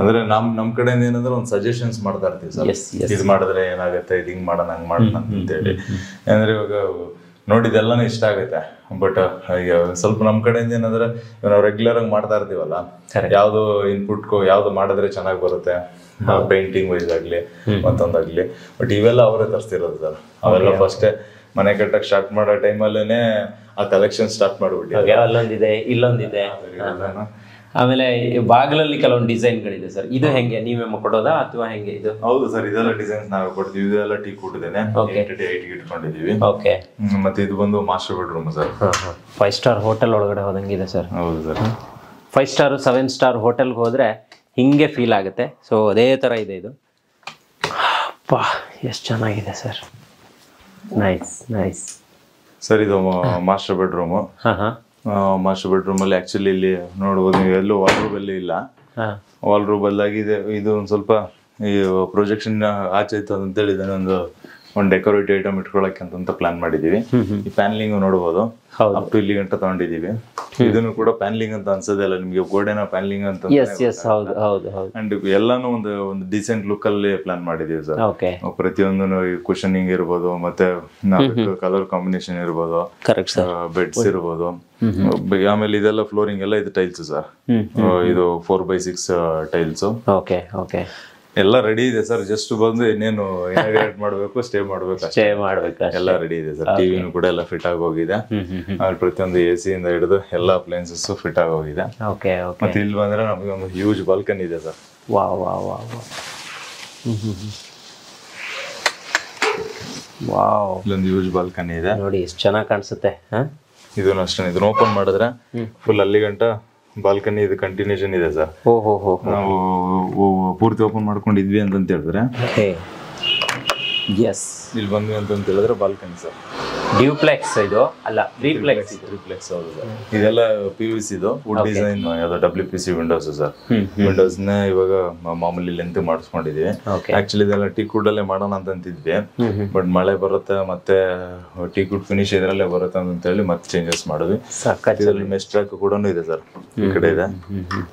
ಅಂದ್ರೆ ನಮ್ ಕಡೆಯಿಂದ ಏನಂದ್ರೆ ಒಂದು ಸಜೆಷನ್ಸ್ ಮಾಡ್ತಾ ಇರ್ತೀವಿ ಸರ್. ಇದು ಮಾಡಿದ್ರೆ ಏನಾಗುತ್ತೆ, ಇದು ಹಿಂಗ್ ಮಾಡೋಣ ಹಂಗ್ ಮಾಡೋಣ ಅಂತೇಳಿ. ಅಂದ್ರೆ ಇವಾಗ ನೋಡಿದೆಲ್ಲಾನು ಇಷ್ಟ ಆಗುತ್ತೆ. ಬಟ್ ಸ್ವಲ್ಪ ನಮ್ ಕಡೆಯಿಂದ ಏನಂದ್ರೆ ನಾವು ರೆಗ್ಯುಲರ್ ಆಗಿ ಮಾಡ್ತಾ ಇರ್ತೀವಲ್ಲ, ಯಾವ್ದು ಇನ್ಪುಟ್ ಯಾವ್ದು ಮಾಡಿದ್ರೆ ಚೆನ್ನಾಗಿ ಬರುತ್ತೆ, ಪೇಂಟಿಂಗ್ ವೈಸ್ ಆಗ್ಲಿ ಮತ್ತೊಂದಾಗ್ಲಿ. ಬಟ್ ಇವೆಲ್ಲ ಅವರೇ ತರಿಸ್ತಿರೋದು ಸರ್. ಅವೆಲ್ಲ ಫಸ್ಟೇ ಮನೆ ಕಟ್ಟಕ್ ಸ್ಟಾರ್ಟ್ ಮಾಡೋ ಟೈಮಲ್ಲೇನೆ ಆ ಕಲೆಕ್ಷನ್ ಸ್ಟಾರ್ಟ್ ಮಾಡ್ಬಿಟ್ಟಿದೆ. ಅಲ್ಲೊಂದಿದೆ, ಇಲ್ಲೊಂದಿದೆ. ಆಮೇಲೆ ಬಾಗಿಲಲ್ಲಿ ಕೆಲವೊಂದು ಡಿಸೈನ್ಗಳಿದೆ ಸರ್. ಇದು ಹೆಂಗೆ ನೀವೇ ಕೊಡೋದಾ ಅಥವಾ ಹೆಂಗೆ ಇದು? ಹೌದು ಸರ್, ಇದೆಲ್ಲ ಡಿಸೈನ್ಸ್ ನಾವೇ ಕೊಡ್ತೀವಿ. ಇದೆಲ್ಲ ಟೀ ಕೊಟ್ಟಿದ್ದೇನೆ, 8 ಇಟ್ಕೊಂಡಿದೀವಿ. ಓಕೆ, ಮತ್ತೆ ಇದು ಬಂದು master bedroom sir. 5 star hotel ಒಳಗಡೆ ಹೋದಂಗಿದೆ ಸರ್. ಹೌದು ಸರ್, 5 ಸ್ಟಾರ್ 7 ಸ್ಟಾರ್ ಹೋಟೆಲ್ಗೆ ಹೋದ್ರೆ ಹಿಂಗೆ ಫೀಲ್ ಆಗುತ್ತೆ. ಸೊ ಅದೇ ತರ ಇದೆ ಇದು. ಅಪ್ಪಾ ಎಷ್ಟು ಚೆನ್ನಾಗಿದೆ ಸರ್. Nice sir. ಇದು ಮಾಸ್ಟರ್ ಬೆಡ್ರೂಮ್. ಮಾಸ್ಟರ್ ಬೆಡ್ರೂಮ್ ಅಲ್ಲಿ ಆಕ್ಚುಲಿ ಇಲ್ಲಿ ನೋಡ್ಬೋದು ನೀವು, ಎಲ್ಲೂ ವಾಲ್ ರೂಮ್ ಅಲ್ಲಿ ಇಲ್ಲ. ವಾಲ್ ರೂಮ್ ಅಲ್ಲಾಗಿದೆ. ಇದು ಒಂದ್ ಸ್ವಲ್ಪ ಈ ಪ್ರೊಜೆಕ್ಷನ್ ಆಚೆ ಇತ್ತು ಅಂತ ಹೇಳಿದಾನೆ, ಒಂದು ಡೆಕೋರೇಟಿವ್ ಐಟಮ್ ಇಟ್ಕೊಳಕ್ಕೆ ಅಂತ ಪ್ಲಾನ್ ಮಾಡಿದೀವಿ. ಈ ಪ್ಯಾನ್ಲಿಂಗ್ ನೋಡ್ಬೋದು, ಅಪ್ ಟು ಇಲ್ಲಿ ಗಂಟ ತಗೊಂಡಿದೀವಿ. ಇದನ್ನು ಕೂಡ ಪ್ಯಾನ್ಲಿಂಗ್ ಅಂತ ಅನ್ಸೋದಲ್ಲ ನಿಮ್ಗೆ, ಗೋಡೆನ ಪ್ಯಾನ್ಲಿಂಗ್ ಅಂತ. ಅಂಡ್ ಎಲ್ಲಾನು ಒಂದು ಡಿಸೆಂಟ್ ಲುಕ್ ಅಲ್ಲಿ ಪ್ಲಾನ್ ಮಾಡಿದೀವಿ ಸರ್. ಪ್ರತಿಯೊಂದು ಕುಶನಿಂಗ್ ಇರ್ಬೋದು, ಮತ್ತೆ ಕಲರ್ ಕಾಂಬಿನೇಷನ್ ಇರ್ಬೋದು, ಬೆಡ್ಸ್ ಇರ್ಬೋದು. ಆಮೇಲೆ ಇದೆಲ್ಲ ಫ್ಲೋರಿಂಗ್ ಎಲ್ಲ ಇದು ಟೈಲ್ಸ್ ಸರ್. ಇದು 4x6 ಟೈಲ್ಸ್. ಎಲ್ಲ ರೆಡಿ ಇದೆ ಸರ್. ಜಸ್ಟ್ ಬಂದು ಇನ್ನೇನು ಇನಾಗ್ರೇಟ್ ಮಾಡ್ಬೇಕು, ಸ್ಟೇ ಮಾಡ್ಬೇಕು, ಎಲ್ಲ ರೆಡಿ ಇದೆ ಸರ್. ಟಿವಿನೂ ಕೂಡ ಎಲ್ಲ ಫಿಟ್ ಆಗಿ ಹೋಗಿದೆ. ಪ್ರತಿಯೊಂದು AC ಇಂದ ಹಿಡಿದು ಎಲ್ಲ ಅಪ್ಲೈನ್ಸಸ್ ಫಿಟ್ ಆಗಿ ಹೋಗಿದೆ. ಮತ್ತೆ ಇಲ್ಲಿ ಬಂದ್ರೆ ನಮಗೆ ಒಂದು ಹ್ಯೂಜ್ ಬಾಲ್ಕನಿ ಇದೆ ಸರ್. ಇಲ್ಲೊಂದು ಹ್ಯೂಜ್ ಬಾಲ್ಕನಿ ಇದೆ ನೋಡಿ, ಎಷ್ಟು ಚೆನ್ನಾಗಿ ಕಾಣಿಸುತ್ತೆ. ಇದನ್ನು ಅಷ್ಟೇ, ಇದನ್ನ ಓಪನ್ ಮಾಡಿದ್ರೆ ಫುಲ್ ಅಲ್ಲಿ ಗಂಟ ಬಾಲ್ಕನಿ ಇದು ಕಂಟಿನ್ಯೂಷನ್ ಇದೆ ಸರ್. ನಾವು ಪೂರ್ತಿ ಓಪನ್ ಮಾಡ್ಕೊಂಡಿದ್ವಿ ಅಂತ ಹೇಳಿದ್ರೆ, ಇಲ್ಲಿ ಬಂದ್ವಿ ಅಂತ ಹೇಳಿದ್ರೆ ಬಾಲ್ಕನಿ ಸರ್. ಡ್ಯೂಪ್ಲೆಕ್ಸ್ ಇದು ಅಲ್ಲ ರಿಪ್ಲೆಕ್ಸ್ ರಿಪ್ಲೆಕ್ಸ್ ಹೌದು ಸರ್. ಇದೆಲ್ಲ PVC ಇದು ವುಡ್ ಡಿಸೈನ್ ಯಾವ್ದು WPC ವಿಂಡೋಸ್ ಸರ್. ವಿಂಡೋಸ್ ನ ಇವಾಗ ಮಾಮೂಲಿ ಲೆಂತ್ ಮಾಡಿಸ್ಕೊಂಡಿದೀವಿ. ಆಕ್ಚುಲಿ ಇದೆಲ್ಲ ಟೀಕ್ ವುಡ್ ಅಲ್ಲೇ ಮಾಡೋಣ ಅಂತ ಅಂತಿದ್ವಿ, ಬಟ್ ಮಳೆ ಬರುತ್ತೆ ಮತ್ತೆ ಟೀಕ್ ವುಡ್ ಫಿನಿಶ್ ಇದರಲ್ಲೇ ಬರುತ್ತೆ ಅಂತ ಹೇಳಿ ಮತ್ತೆ ಚೇಂಜಸ್ ಮಾಡಿದ್ವಿ. ಇದರಲ್ಲಿ ಮೆಶ್ ಟ್ರ್ಯಾಕ್ ಕೂಡ ಇದೆ ಸರ್, ಈ ಕಡೆ ಇದೆ,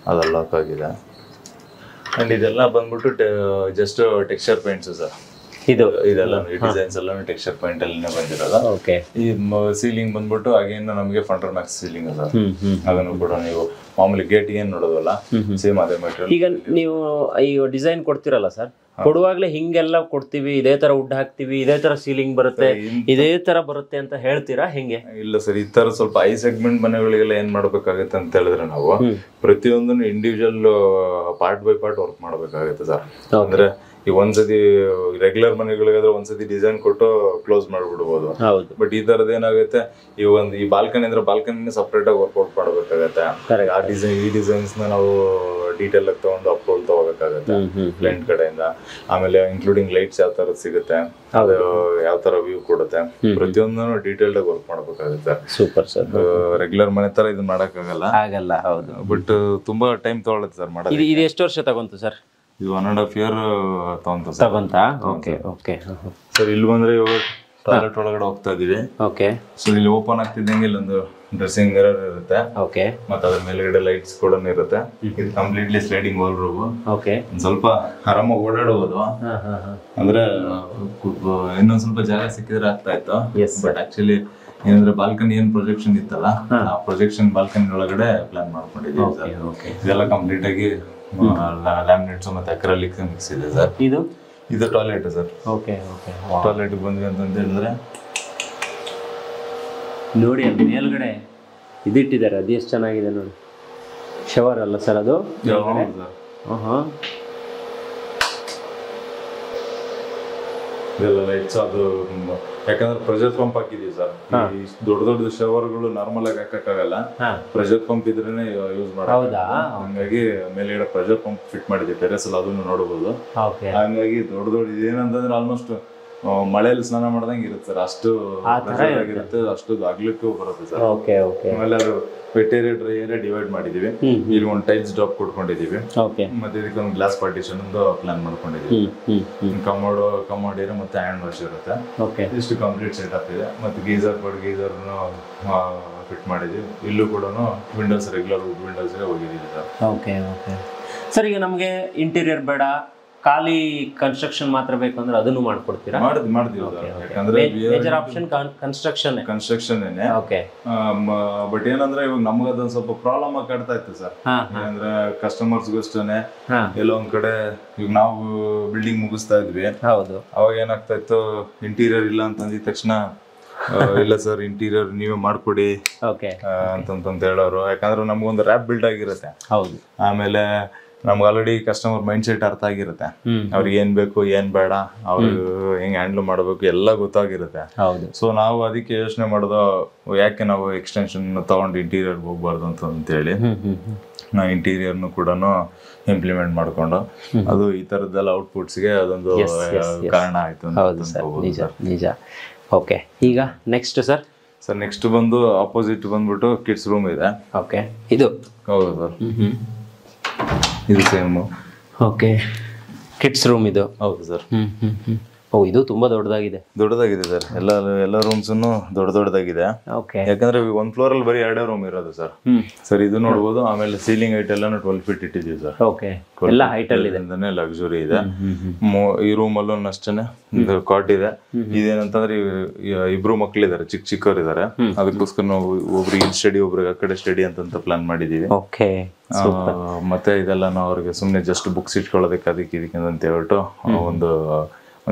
ಅದೆಲ್ಲ ಲಾಕ್ ಆಗಿದೆ. ಅಂಡ್ ಇದೆಲ್ಲ ಬಂದ್ಬಿಟ್ಟು ಜಸ್ಟ್ ಟೆಕ್ಸ್ಚರ್ ಪೇಂಟ್ಸ್ ಸರ್. ಇದೆಲ್ಲ ಈ ಡಿಸೈನ್ಸ್ ಎಲ್ಲ ಟೆಕ್ಸ್ಚರ್ ಪೇಂಟ್ ಅಲ್ಲಿನೇ ಬಂದಿರೋದು. ಈ ಸೀಲಿಂಗ್ ಬಂದ್ಬಿಟ್ಟು ಅಗೇನ್ ನಮಗೆ ಫಂಡರ್ ಮ್ಯಾಕ್ಸ್ ಸೀಲಿಂಗ್ ಸರ್. ಅದನ್ನು ಕೂಡ ನೀವು ಮಾಮೂಲಿ ಗೇಟ್ ಏನ್ ನೋಡೋದಲ್ಲ ಸೇಮ್ ಅದೇ ಮೆಟೀರಿಯಲ್. ಈಗ ನೀವು ಈ ಡಿಸೈನ್ ಕೊಡ್ತಿರಲ್ಲ ಸರ್, ಕೊಡುವಾಗ್ಲೇ ಹಿಂಗೆಲ್ಲ ಕೊಡ್ತೀವಿ, ಇದೇ ತರ ವುಡ್ ಹಾಕ್ತಿವಿ, ಇದೇ ತರ ಸೀಲಿಂಗ್ ಬರುತ್ತೆ, ಇದೇ ತರ ಬರುತ್ತೆ ಅಂತ ಹೇಳ್ತೀರಾ ಹೆಂಗೆ? ಇಲ್ಲ ಸರ್, ಈ ತರ ಸ್ವಲ್ಪ ಐ ಸೆಗ್ಮೆಂಟ್ ಮನೆಗಳಿಗೆಲ್ಲ ಏನ್ ಮಾಡ್ಬೇಕಾಗತ್ತೆ ಅಂತ ಹೇಳಿದ್ರೆ ನಾವು ಪ್ರತಿಯೊಂದನ್ನು individual part by part work ಮಾಡ್ಬೇಕಾಗತ್ತೆ ಸರ್. ಅಂದ್ರೆ ಈ ಒಂದ್ಸತಿ ರೆಗ್ಯುಲರ್ ಮನೆಗಳಿಗಾದ್ರೆ ಒಂದ್ಸತಿ ಡಿಸೈನ್ ಕೊಟ್ಟು ಕ್ಲೋಸ್ ಮಾಡ್ಬಿಡ್ಬೋದು. ಬಟ್ ಈ ತರದ್ ಏನಾಗುತ್ತೆ, ಈ ಬಾಲ್ಕನಿ ಅಂದ್ರೆ ಬಾಲ್ಕನಿ ಸಪರೇಟ್ ಆಗಿ ವರ್ಕೌಟ್ ಮಾಡ್ಬೇಕಾಗತ್ತೆ. ಆ ಡಿಸೈನ್ ಈ ಡಿಸೈನ್ಸ್ ನ ನಾವು ಡೀಟೇಲ್ ಆಗಿ ತಗೊಂಡು ಅಪ್ರೋಲ್ ತಗೋಬೇಕಾಗತ್ತೆ ಕ್ಲೈಂಟ್ ಕಡೆಯಿಂದ. ಆಮೇಲೆ ಇನ್ಕ್ಲೂಡಿಂಗ್ ಲೈಟ್ಸ್ ಯಾವ ತರ ಸಿಗುತ್ತೆ, ಅದು ಯಾವ ತರ ವ್ಯೂ ಕೊಡುತ್ತೆ, ಪ್ರತಿಯೊಂದನ್ನು ಡೀಟೇಲ್ ಆಗಿ ವರ್ಕ್ ಮಾಡ್ಬೇಕಾಗುತ್ತೆ. Super sir. ರೆಗ್ಯುಲರ್ ಮನೆ ತರ ಇದನ್ನ ಮಾಡಕ್ಕಾಗಲ್ಲ, ಹೌದು. ಬಟ್ ತುಂಬಾ ಟೈಮ್ ತಗೊಳುತ್ತೆ ಸರ್ ಮಾಡೋದು. ಇದು ಎಷ್ಟು ವರ್ಷ ತಗೊಂತು ಸರ್? ಇದು 1.5 year ತಗೊಂತಾ. ಓಕೆ ಸರ್ ಇಲ್ಲಿ ಬಂದ್ರೆ ಇವಾಗ ಟಾಯ್ಲೆಟ್ ಒಳಗಡೆ ಹೋಗ್ತಾ ಇದೀವಿ. ಸೊ ಇಲ್ಲಿ ಓಪನ್ ಆಗ್ತಿದ್ದಂಗೆ ಇಲ್ಲೊಂದು ಡ್ರೆಸ್ಸಿಂಗ್ ಮಿರರ್ ಇರುತ್ತೆ. ಮತ್ತೆ ಅದ್ರ ಮೇಲ್ಗಡೆ ಲೈಟ್ಸ್ ಕೂಡ ಇರುತ್ತೆ. ಇದು ಕಂಪ್ಲೀಟ್ಲಿ ಸ್ಲೈಡಿಂಗ್ ವಾಲ್ ರೂಮ್. ಸ್ವಲ್ಪ ಆರಾಮಾಗಿ ಓಡಾಡಬಹುದು. ಅಂದ್ರೆ ಇನ್ನೊಂದ್ ಸ್ವಲ್ಪ ಜಾಗ ಸಿಕ್ಕಿದ್ರೆ ಆಗ್ತಾ ಇತ್ತು. ಬಟ್ ಆಕ್ಚುಲಿ ಏನಂದ್ರೆ ಬಾಲ್ಕನಿ ಏನ್ ಪ್ರೊಜೆಕ್ಷನ್ ಇತ್ತಲ್ಲ, ಆ ಪ್ರೊಜೆಕ್ಷನ್ ಬಾಲ್ಕನಿ ಒಳಗಡೆ ಪ್ಲಾನ್ ಮಾಡ್ಕೊಂಡಿದ್ದೀವಿ. ಇದೆಲ್ಲ ಕಂಪ್ಲೀಟ್ ಆಗಿ ಲ್ಯಾಮಿನೇಟ್ಸ್ ಮತ್ತೆ ಅಕ್ರಲಿಕ್ ಮಿಕ್ಸ್ ಇದೆ ಸರ್. ಇದು ಟಾಯ್ಲೆಟ್ ಸರ್. ಟಾಯ್ಲೆಟ್ ಬಂದ್ವಿ ಅಂತ ಹೇಳಿದ್ರೆ ನೋಡಿ, ಅಲ್ಲಿ ಮೇಲ್ಗಡೆ ಇದಿಟ್ಟಿದ್ದಾರೆ, ಅದು ಎಷ್ಟು ಚೆನ್ನಾಗಿದೆ ನೋಡಿ. ಶವರ್ ಅಲ್ಲ ಸರ್ ಅದು? ಇದೆಲ್ಲ ಲೈಟ್ಸ್. ಅದು ಯಾಕಂದ್ರೆ ಪ್ರೆಷರ್ ಪಂಪ್ ಹಾಕಿದೀವಿ ಸರ್. ದೊಡ್ಡ ದೊಡ್ಡ ಶವರ್ಗಳು ನಾರ್ಮಲ್ ಆಗಿ ಹಾಕಕ್ಕಾಗಲ್ಲ, ಪ್ರೆಷರ್ ಪಂಪ್ ಇದ್ರೇನೆ ಯೂಸ್ ಮಾಡೋದು. ಹಂಗಾಗಿ ಮೇಲ್ಗಡೆ ಪ್ರೆಷರ್ ಪಂಪ್ ಫಿಟ್ ಮಾಡಿದ್ವಿ ಟೆರೆಸ್ ಅಲ್ಲಿ, ಅದನ್ನು ನೋಡಬಹುದು. ಹಂಗಾಗಿ ದೊಡ್ಡ ಇದೇನಂತಂದ್ರೆ ಆಲ್ಮೋಸ್ಟ್ ಮಳೆಯಲ್ಲಿ ಸ್ನಾನ ಮಾಡ್ದಂಗೆ ಇರುತ್ತೆ ಸರ್. ಅಷ್ಟು ಆಗಿರುತ್ತೆ, ಅಷ್ಟು ಆಗ್ಲಿಕ್ಕೂ ಬರುತ್ತೆ ಸರ್. ಆಮೇಲೆ ಅದು wet area dry area divide ಮಾಡಿದೀವಿ. ಇಲ್ಲಿ ಒಂದು ಟೈಲ್ಸ್ ಡ್ರಾಪ್ ಕೊಟ್ಕೊಂಡಿದೀವಿ. ಮತ್ತೆ ಇದಕ್ಕೆ ಒಂದು ಗ್ಲಾಸ್ ಪಾರ್ಟಿಷನ್ ಒಂದು ಪ್ಲಾನ್ ಮಾಡ್ಕೊಂಡಿದೀವಿ. ಕಮೋಡ್ ಏರಿಯಾ ಮತ್ತೆ ಹ್ಯಾಂಡ್ ವಾಶ್ ಇರುತ್ತೆ. ಇಷ್ಟು ಕಂಪ್ಲೀಟ್ ಸೆಟಪ್ ಇದೆ. ಮತ್ತೆ ಗೀಸರ್ ಫಿಟ್ ಮಾಡಿದೀವಿ. ಇಲ್ಲೂ ಕೂಡ ವಿಂಡೋಸ್ ರೆಗ್ಯುಲರ್ ವುಡ್ ವಿಂಡೋಸ್ ಹೋಗಿದ್ದೀವಿ ಸರ್. ಸರ್, ಈಗ ನಮಗೆ ಇಂಟೀರಿಯರ್ ಬೇಡ, ಖಾಲಿ ಕನ್ಸ್ಟ್ರಕ್ಷನ್ ಮಾತ್ರ ಬೇಕು ಅಂದ್ರೆ ಅದನ್ನು ಮಾಡ್ಕೊಡ್ತೀರಾ? ಮಾಡ್ತೀವಿ. ಯಾಕಂದ್ರೆ ಮೇಜರ್ ಆಪ್ಷನ್ ಕನ್ಸ್ಟ್ರಕ್ಷನ್. ಬಟ್ ಏನಂದ್ರೆ ಇವಾಗ ನಮ್ಗೆ ಅದೊಂದು ಸ್ವಲ್ಪ ಪ್ರಾಬ್ಲಮ್ ಆಗಿ ಕಾಡ್ತಾ ಇತ್ತು ಸರ್. ಏನಂದ್ರೆ ಕಸ್ಟಮರ್ಸ್ಗೂ ಅಷ್ಟೇನೆ ಎಲ್ಲೋ ಒಂದ್ ಕಡೆ ಈಗ ನಾವು ಬಿಲ್ಡಿಂಗ್ ಮುಗಿಸ್ತಾ ಇದ್ವಿ. ಅವಾಗ ಏನಾಗ್ತಾ ಇತ್ತು, ಇಂಟೀರಿಯರ್ ಇಲ್ಲ ಅಂತ ಅಂದಿದ ತಕ್ಷಣ ಇಲ್ಲ ಸರ್ ಇಂಟೀರಿಯರ್ ನೀವೇ ಮಾಡ್ಕೊಡಿ ಅಂತಂತ ಹೇಳೋರು. ಯಾಕಂದ್ರೆ ನಮ್ಗೊಂದು ರ್ಯಾಪ್ ಬಿಲ್ಡ್ ಆಗಿರುತ್ತೆ. ಆಮೇಲೆ ನಮ್ಗೆ ಆಲ್ರೆಡಿ ಕಸ್ಟಮರ್ ಮೈಂಡ್ ಸೆಟ್ ಅರ್ಥ ಆಗಿರುತ್ತೆ. ಅವ್ರಿಗೆ ಏನ್ ಬೇಕು ಏನ್ ಬೇಡ, ಅವ್ರಿಗೆ ಹೆಂಗ್ ಹ್ಯಾಂಡಲ್ ಮಾಡ್ಬೇಕು ಎಲ್ಲ ಗೊತ್ತಾಗಿರುತ್ತೆ. ಸೊ ನಾವು ಅದಕ್ಕೆ ಯೋಚನೆ ಮಾಡೋದು, ಯಾಕೆ ನಾವು ಎಕ್ಸ್ಟೆನ್ಷನ್ ತಗೊಂಡು ಇಂಟೀರಿಯರ್ ಹೋಗ್ಬಾರ್ದು ಅಂತೇಳಿ ನಾವು ಇಂಟೀರಿಯರ್ನು ಕೂಡ ಇಂಪ್ಲಿಮೆಂಟ್ ಮಾಡ್ಕೊಂಡು ಅದು ಈ ತರದ್ದೆಲ್ಲ ಔಟ್ಪುಟ್ಸ್ಗೆ ಅದೊಂದು ಕಾರಣ ಆಯ್ತು. ನಿಜ. ಓಕೆ, ಈಗ ನೆಕ್ಸ್ಟ್ ಸರ್. ನೆಕ್ಸ್ಟ್ ಬಂದು ಆಪೋಸಿಟ್ ಬಂದ್ಬಿಟ್ಟು ಕಿಡ್ಸ್ ರೂಮ್ ಇದೆ. ಇದು ಹೌದು ಸರ್, ಇದು ಸೇಮ್. ಕಿಡ್ಸ್ ರೂಮ್ ಇದು. ಹೌದು ಸರ್. ಇದು ತುಂಬಾ ದೊಡ್ಡದಾಗಿದೆ ಸರ್. ಎಲ್ಲ ರೂಮ್ಸ್ ದೊಡ್ಡದಾಗಿದೆ. ಯಾಕಂದ್ರೆ ಒಂದ್ ಫ್ಲೋರ್ ಅಲ್ಲಿ ಬರೀ 2 ರೂಮ್ ಇರೋದು ಸರ್. ಇದು ನೋಡ್ಬೋದು. ಆಮೇಲೆ ಸೀಲಿಂಗ್ ಹೈಟ್ ಎಲ್ಲ 12 feet ಇಟ್ಟಿದೀವಿ ಸರ್. ಎಲ್ಲ ಹೈಟ್ ಅಲ್ಲಿ ಇದೆ, ಲಕ್ಸುರಿ ಇದೆ. ಈ ರೂಮ್ ಅಲ್ಲೂ ಅಷ್ಟೇನೆ ಕಾಟ್ ಇದೆ. ಇದೇನಂತಂದ್ರೆ ಇಬ್ರು ಮಕ್ಳಿದಾರೆ, ಚಿಕ್ಕವ್ರು ಇದಾರೆ. ಅದಕ್ಕೋಸ್ಕರ ನಾವು ಒಬ್ರಿಗೆ ಇಲ್ಲಿ ಸ್ಟಡಿ, ಒಬ್ರಿಗೆ ಆ ಕಡೆ ಸ್ಟಡಿ ಅಂತ ಪ್ಲಾನ್ ಮಾಡಿದೀವಿ. ಮತ್ತೆ ಇದೆಲ್ಲ ನಾವು ಅವ್ರಿಗೆ ಸುಮ್ನೆ ಜಸ್ಟ್ ಬುಕ್ಸ್ ಇಟ್ಕೊಳ್ಳೋದಕ್ಕೆ ಅದಕ್ಕೆ ಇದಕ್ಕೆ ಅಂತ ಹೇಳ್ಬಿಟ್ಟು ಒಂದು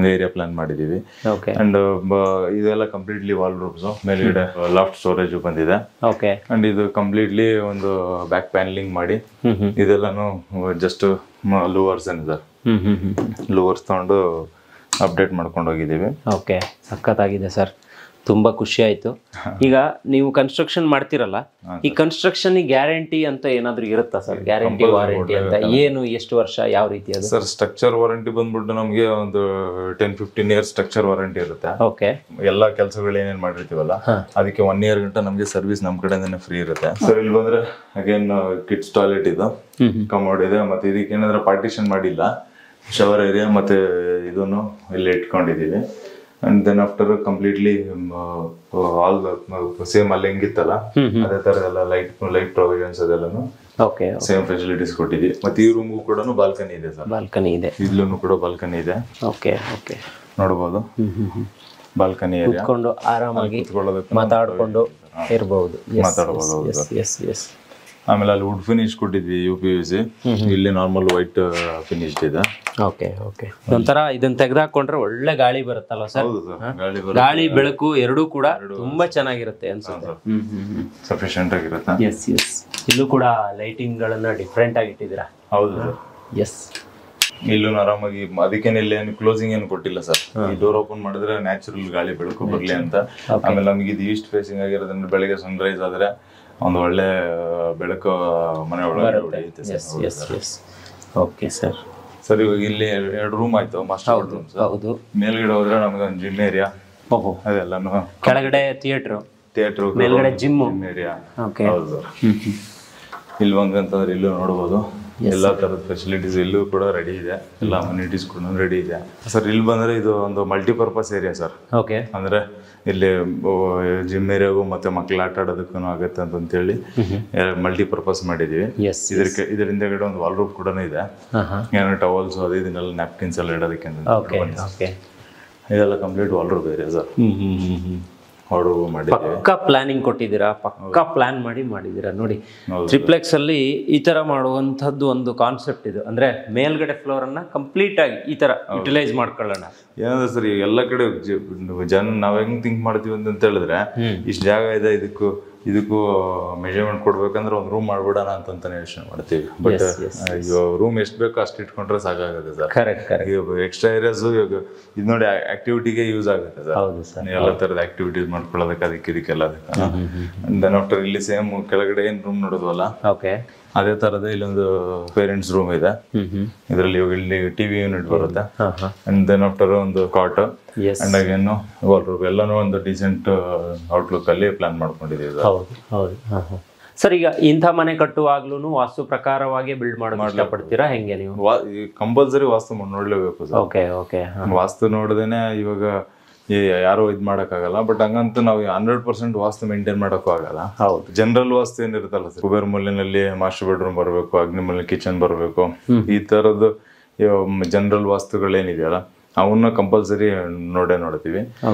ಏರಿಯಾ ಪ್ಲಾನ್ ಮಾಡಿದೀವಿ. ಅಂಡ್ ಇದೆಲ್ಲ ಕಂಪ್ಲೀಟ್ಲಿ ವಾಲ್ ರೂಮ್ಸ್. ಮೇಲ್ಗಡೆ ಲಾಫ್ಟ್ ಸ್ಟೋರೇಜ್ ಬಂದಿದೆ. ಅಂಡ್ ಇದು ಕಂಪ್ಲೀಟ್ಲಿ ಒಂದು ಬ್ಯಾಕ್ ಪ್ಯಾನಲಿಂಗ್ ಮಾಡಿ ಇದೆಲ್ಲಾನು ಜಸ್ಟ್ ಲೂವರ್ಸ್ ಏನಿದೆ, ಲೂವರ್ಸ್ ತಗೊಂಡು ಅಪ್ಡೇಟ್ ಮಾಡ್ಕೊಂಡು ಹೋಗಿದ್ದೀವಿ. ಸಖತ್ತಾಗಿದೆ ಸರ್. ತುಂಬಾ ಖುಷಿ ಆಯ್ತು. ಈಗ ನೀವು ಕನ್ಸ್ಟ್ರಕ್ಷನ್ ಮಾಡ್ತಿರಲ್ಲ, ಈ ಕನ್ಸ್ಟ್ರಕ್ಷನ್ ಗ್ಯಾರಂಟಿ ಅಂತ ಏನಾದ್ರು ಇರುತ್ತಾ ಸರ್? ಗ್ಯಾರಂಟಿ ವಾರಂಟಿ ಅಂತ ಏನು, ಎಷ್ಟು ವರ್ಷ, ಯಾವ ರೀತಿ ಅದು? ಸರ್ ಸ್ಟ್ರಕ್ಚರ್ ವಾರಂಟಿ ಬಂದ್ಬಿಟ್ಟು ನಮಗೆ ಒಂದು 10-15 ಇಯರ್ಸ್ ಸ್ಟ್ರಕ್ಚರ್ ವಾರಂಟಿ ಇರುತ್ತೆ. ಓಕೆ. ಎಲ್ಲಾ ಕೆಲಸಗಳು ಏನೇನ್ ಮಾಡಿರ್ತೀವಲ್ಲ ಅದಕ್ಕೆ 1 ಇಯರ್ ಗಂಟ ನಮಗೆ ಸರ್ವಿಸ್ ನಮ್ ಕಡೆಯಿಂದನೇ ಫ್ರೀ ಇರುತ್ತೆ. ಸರ್ ಇಲ್ಲಿ ಬಂದ್ರೆ ಅಗೇನ್ ಕಿಡ್ಸ್ ಟಾಯ್ಲೆಟ್ ಇದು, ಕಮೋಡ್ ಇದೆ, ಮತ್ತೆ ಇದಕ್ಕೆ ಏನಾದ್ರೆ ಪಾರ್ಟಿಷನ್ ಮಾಡಿಲ್ಲ, ಶವರ್ ಏರಿಯಾ ಮತ್ತೆ ಇದನ್ನು ಇಲ್ಲಿ ಇಟ್ಕೊಂಡಿದೀವಿ. And then after completely all same ಅಲ್ಲಿ ಹೆಂಗಿತ್ತಲ್ಲ ಅದೇ ತರ ಎಲ್ಲ ಲೈಟ್ ಪ್ರೊವಿಷನ್ಸ್ ಅದೆಲ್ಲಾನು ಸೇಮ್ ಫೆಸಿಲಿಟೀಸ್ ಕೊಟ್ಟಿದ್ವಿ. ಮತ್ತೆ ಈ ರೂಮ್ಗೂ ಕೂಡ ಬಾಲ್ಕನಿ ಇದೆ ಸರ್. ಬಾಲ್ಕನಿ ಇದೆ, ಇಲ್ಲೂ ಕೂಡ ಬಾಲ್ಕನಿ ಇದೆ. ಓಕೆ ಓಕೆ, ನೋಡಬಹುದು ಬಾಲ್ಕನಿ ಏರಿಯಾ. ಕುತ್ಕೊಂಡು ಆರಾಮಾಗಿ ಮಾತಾಡ್ಕೊಂಡು ಇರಬಹುದು. ಆಮೇಲೆ ಅಲ್ಲಿ ವುಡ್ ಫಿನಿಶ್ ಕೊಟ್ಟಿದ್ವಿ, UPVC. ಇಲ್ಲಿ ನಾರ್ಮಲ್ ವೈಟ್ ಫಿನಿಶ್ ಇದೆ. Okay okay. ಒಂಥರ ಇದನ್ನ ತೆಗೆದಾಕೊಂಡ್ರೆ ಒಳ್ಳೆ ಗಾಳಿ ಬರುತ್ತಲ್ಲ ಸರ್? ಗಾಳಿ ಬೆಳಕು ಎರಡೂ ಕೂಡ ತುಂಬಾ ಚೆನ್ನಾಗಿರುತ್ತೆ ಅನ್ಸುತ್ತೆ. ಸಫಿಶಿಯಂಟ್ ಆಗಿರುತ್ತೆ. Yes yes. ಇಲ್ಲೂ ಕೂಡ ಲೈಟಿಂಗ್ ಗಳನ್ನ ಡಿಫ್ರೆಂಟ್ ಆಗಿ ಇಟ್ಟಿದ್ದೀರಾ? ಹೌದು ಸರ್. ಎಸ್. ಇಲ್ಲೂ ಆರಾಮಾಗಿ ಅದಕ್ಕೇನೆ ಇಲ್ಲಿ ಏನು ಕ್ಲೋಸಿಂಗ್ ಏನು ಕೊಟ್ಟಿಲ್ಲ ಸರ್. ಈ ಡೋರ್ ಓಪನ್ ಮಾಡಿದ್ರೆ ನ್ಯಾಚುರಲ್ ಗಾಳಿ ಬೆಳಕು ಬರ್ಲಿ ಅಂತ. ಆಮೇಲೆ ನಮಗೆ ಇದು ಈಸ್ಟ್ ಫೇಸಿಂಗ್ ಆಗಿರೋದ್ರಿಂದ ಬೆಳಿಗ್ಗೆ ಸನ್ರೈಸ್ ಆದ್ರೆ ಒಂದು ಒಳ್ಳೆ ಬೆಳಕು ಮನೆ ಒಳಗಡೆ ಹೊಡೆಯುತ್ತೆ ಸರ್. Okay sir. ಸರ್ ಇವಾಗ ಇಲ್ಲಿ 2 ರೂಮ್ ಆಯ್ತು, ಮಾಸ್ಟರ್ ರೂಮ್. ಹೌದು. ಮೇಲ್ಗಡೆ ಹೋದ್ರೆ ನಮಗೆ ಒಂದು ಜಿಮ್ ಏರಿಯಾ, ಅದೆಲ್ಲಾನು. ಕೆಳಗಡೆ ಥಿಯೇಟರ್, ಮೇಲ್ಗಡೆ ಜಿಮ್ ಏರಿಯಾ. ಹೌದು. ಇಲ್ಲಿ ಬಂದಂತಂದ್ರೆ ಇಲ್ಲೂ ನೋಡ್ಬೋದು ಎಲ್ಲಾ ತರದ ಫೆಸಿಲಿಟೀಸ್ ಇಲ್ಲೂ ಕೂಡ ರೆಡಿ ಇದೆ, ಎಲ್ಲ ಅಮ್ಯುನಿಟೀಸ್ ಕೂಡ ರೆಡಿ ಇದೆ ಸರ್. ಇಲ್ಲಿ ಬಂದ್ರೆ ಇದು ಒಂದು ಮಲ್ಟಿಪರ್ಪಸ್ ಏರಿಯಾ ಸರ್. ಓಕೆ. ಅಂದ್ರೆ ಇಲ್ಲಿ ಜಿಮ್ ಏರಿಯಾಗೂ ಮತ್ತೆ ಮಕ್ಳು ಆಟ ಆಡೋದಕ್ಕೂ ಆಗತ್ತೆ ಅಂತೇಳಿ ಮಲ್ಟಿಪರ್ಪಸ್ ಮಾಡಿದೀವಿ. ಇದರಿಂದ ಒಂದು ವಾಲ್ ರೂಪ್ ಕೂಡ ಇದೆ. ಏನೋ ಟವಲ್ಸ್ ಅದು ಇದನ್ನೆಲ್ಲ ನ್ಯಾಪ್ಕಿನ್ಸ್ ಎಲ್ಲ ಇಡೋದಕ್ಕೆ ಇದೆಲ್ಲ ಕಂಪ್ಲೀಟ್ ವಾಲ್ ರೂಪ್ ಏರಿಯಾ ಸರ್. ಪಕ್ಕಾ ಪ್ಲಾನಿಂಗ್ ಕೊಟ್ಟಿದ್ದೀರಾ, ಪಕ್ಕಾ ಪ್ಲಾನ್ ಮಾಡಿದ್ದೀರಾ ನೋಡಿ. ಟ್ರಿಪ್ಲೆಕ್ಸ್ ಅಲ್ಲಿ ಈ ತರ ಮಾಡುವಂತದ್ದು ಒಂದು ಕಾನ್ಸೆಪ್ಟ್ ಇದು. ಅಂದ್ರೆ ಮೇಲ್ಗಡೆ ಫ್ಲೋರ್ ಅನ್ನ ಕಂಪ್ಲೀಟ್ ಆಗಿ ಈ ತರ ಯುಟಿಲೈಸ್ ಮಾಡ್ಕೊಳ್ಳೋಣ. ಏನಂದ್ರೆ ಸರ್ ಎಲ್ಲ ಕಡೆ ಜನ ನಾವ್ ಹೆಂಗ್ ಥಿಂಕ್ ಮಾಡ್ತೀವಿ ಅಂತ ಹೇಳಿದ್ರೆ, ಇಷ್ಟು ಜಾಗ ಇದೆ, ಇದಕ್ಕೂ ಮೆಜರ್ಮೆಂಟ್ ಕೊಡ್ಬೇಕಂದ್ರೆ ಒಂದು ರೂಮ್ ಮಾಡ್ಬಿಡೋಣ ಅಂತಾನೆ ಯೋಚನೆ ಮಾಡ್ತೀವಿ. ಬಟ್ ರೂಮ್ ಎಷ್ಟು ಬೇಕೋ ಅಷ್ಟು ಇಟ್ಕೊಂಡ್ರೆ ಸಾಕಾಗುತ್ತೆ ಸರ್. ಕರೆಕ್ಟ್. ಎಕ್ಸ್ಟ್ರಾ ಏರಿಯಾಸ್ ಇವಾಗ ಇದು ನೋಡಿ ಆಕ್ಟಿವಿಟಿಗೆ ಯೂಸ್ ಆಗುತ್ತೆ ಸರ್. ಎಲ್ಲ ತರದ ಆಕ್ಟಿವಿಟೀಸ್ ಮಾಡ್ಕೊಳ್ಳೋದಕ್ಕೆ ಇದಕ್ಕೆಲ್ಲ. ದೆನ್ ಆಫ್ಟರ್ ಇಲ್ಲಿ ಸೇಮ್ ಕೆಳಗಡೆ ಏನ್ ರೂಮ್ ನೋಡೋದಲ್ಲ, ಅದೇ ತರದ ಇಲ್ಲೊಂದು ಪೇರೆಂಟ್ಸ್ ರೂಮ್ ಇದೆ. ಇದರಲ್ಲಿ ಇಲ್ಲಿ ಟಿವಿ ಯೂನಿಟ್ ಬರುತ್ತೆ. ಅಂಡ್ ದೆನ್ ಆಫ್ಟರ್ ಒಂದು ಕಾಟ್ ಅಂಡ್ ಅಗೇನ್ ವಾಲ್ ರೂಮ್ ಎಲ್ಲಾನು ಒಂದು ಡಿಸೆಂಟ್ ಔಟ್ಲುಕ್ ಅಲ್ಲಿ ಪ್ಲಾನ್ ಮಾಡ್ಕೊಂಡಿದ್ದೀವಿ. ಸರ್ ಈಗ ಇಂಥ ಮನೆ ಕಟ್ಟುವಾಗ್ಲೂ ವಾಸ್ತು ಪ್ರಕಾರವಾಗಿ ಬಿಲ್ಡ್ ಮಾಡೋದು ಇಷ್ಟಪಡ್ತೀರಾ ಹೆಂಗೆ ನೀವು? ಕಂಪಲ್ಸರಿ ವಾಸ್ತು ನೋಡ್ಲೇಬೇಕು ಸರ್. Okay okay. ವಾಸ್ತು ನೋಡ್ದೇನೆ ಇವಾಗ ಯಾರು ಇದ್ ಮಾಡಕ್ಕಾಗಲ್ಲ. ಬಟ್ ಹಂಗಂತ ನಾವು 100% ವಾಸ್ತು ಮೇಂಟೈನ್ ಮಾಡಕ್ಕೂ ಆಗಲ್ಲ. ಹೌದು. ಜನರಲ್ ವಾಸ್ತು ಏನಿರುತ್ತಲ್ಲ ಸರ್, ಕುಬೇರ್ ಮೂಲೆಯಲ್ಲಿ ಮಾಸ್ಟರ್ ಬೆಡ್ರೂಮ್ ಬರಬೇಕು, ಅಗ್ನಿ ಮೂಲೆ ಕಿಚನ್ ಬರಬೇಕು, ಈ ತರದ್ದು ಜನರಲ್ ವಾಸ್ತುಗಳೇನಿದೆಯಲ್ಲ ಅವನ್ನ ಕಂಪಲ್ಸರಿ ನೋಡ್ತೀವಿ.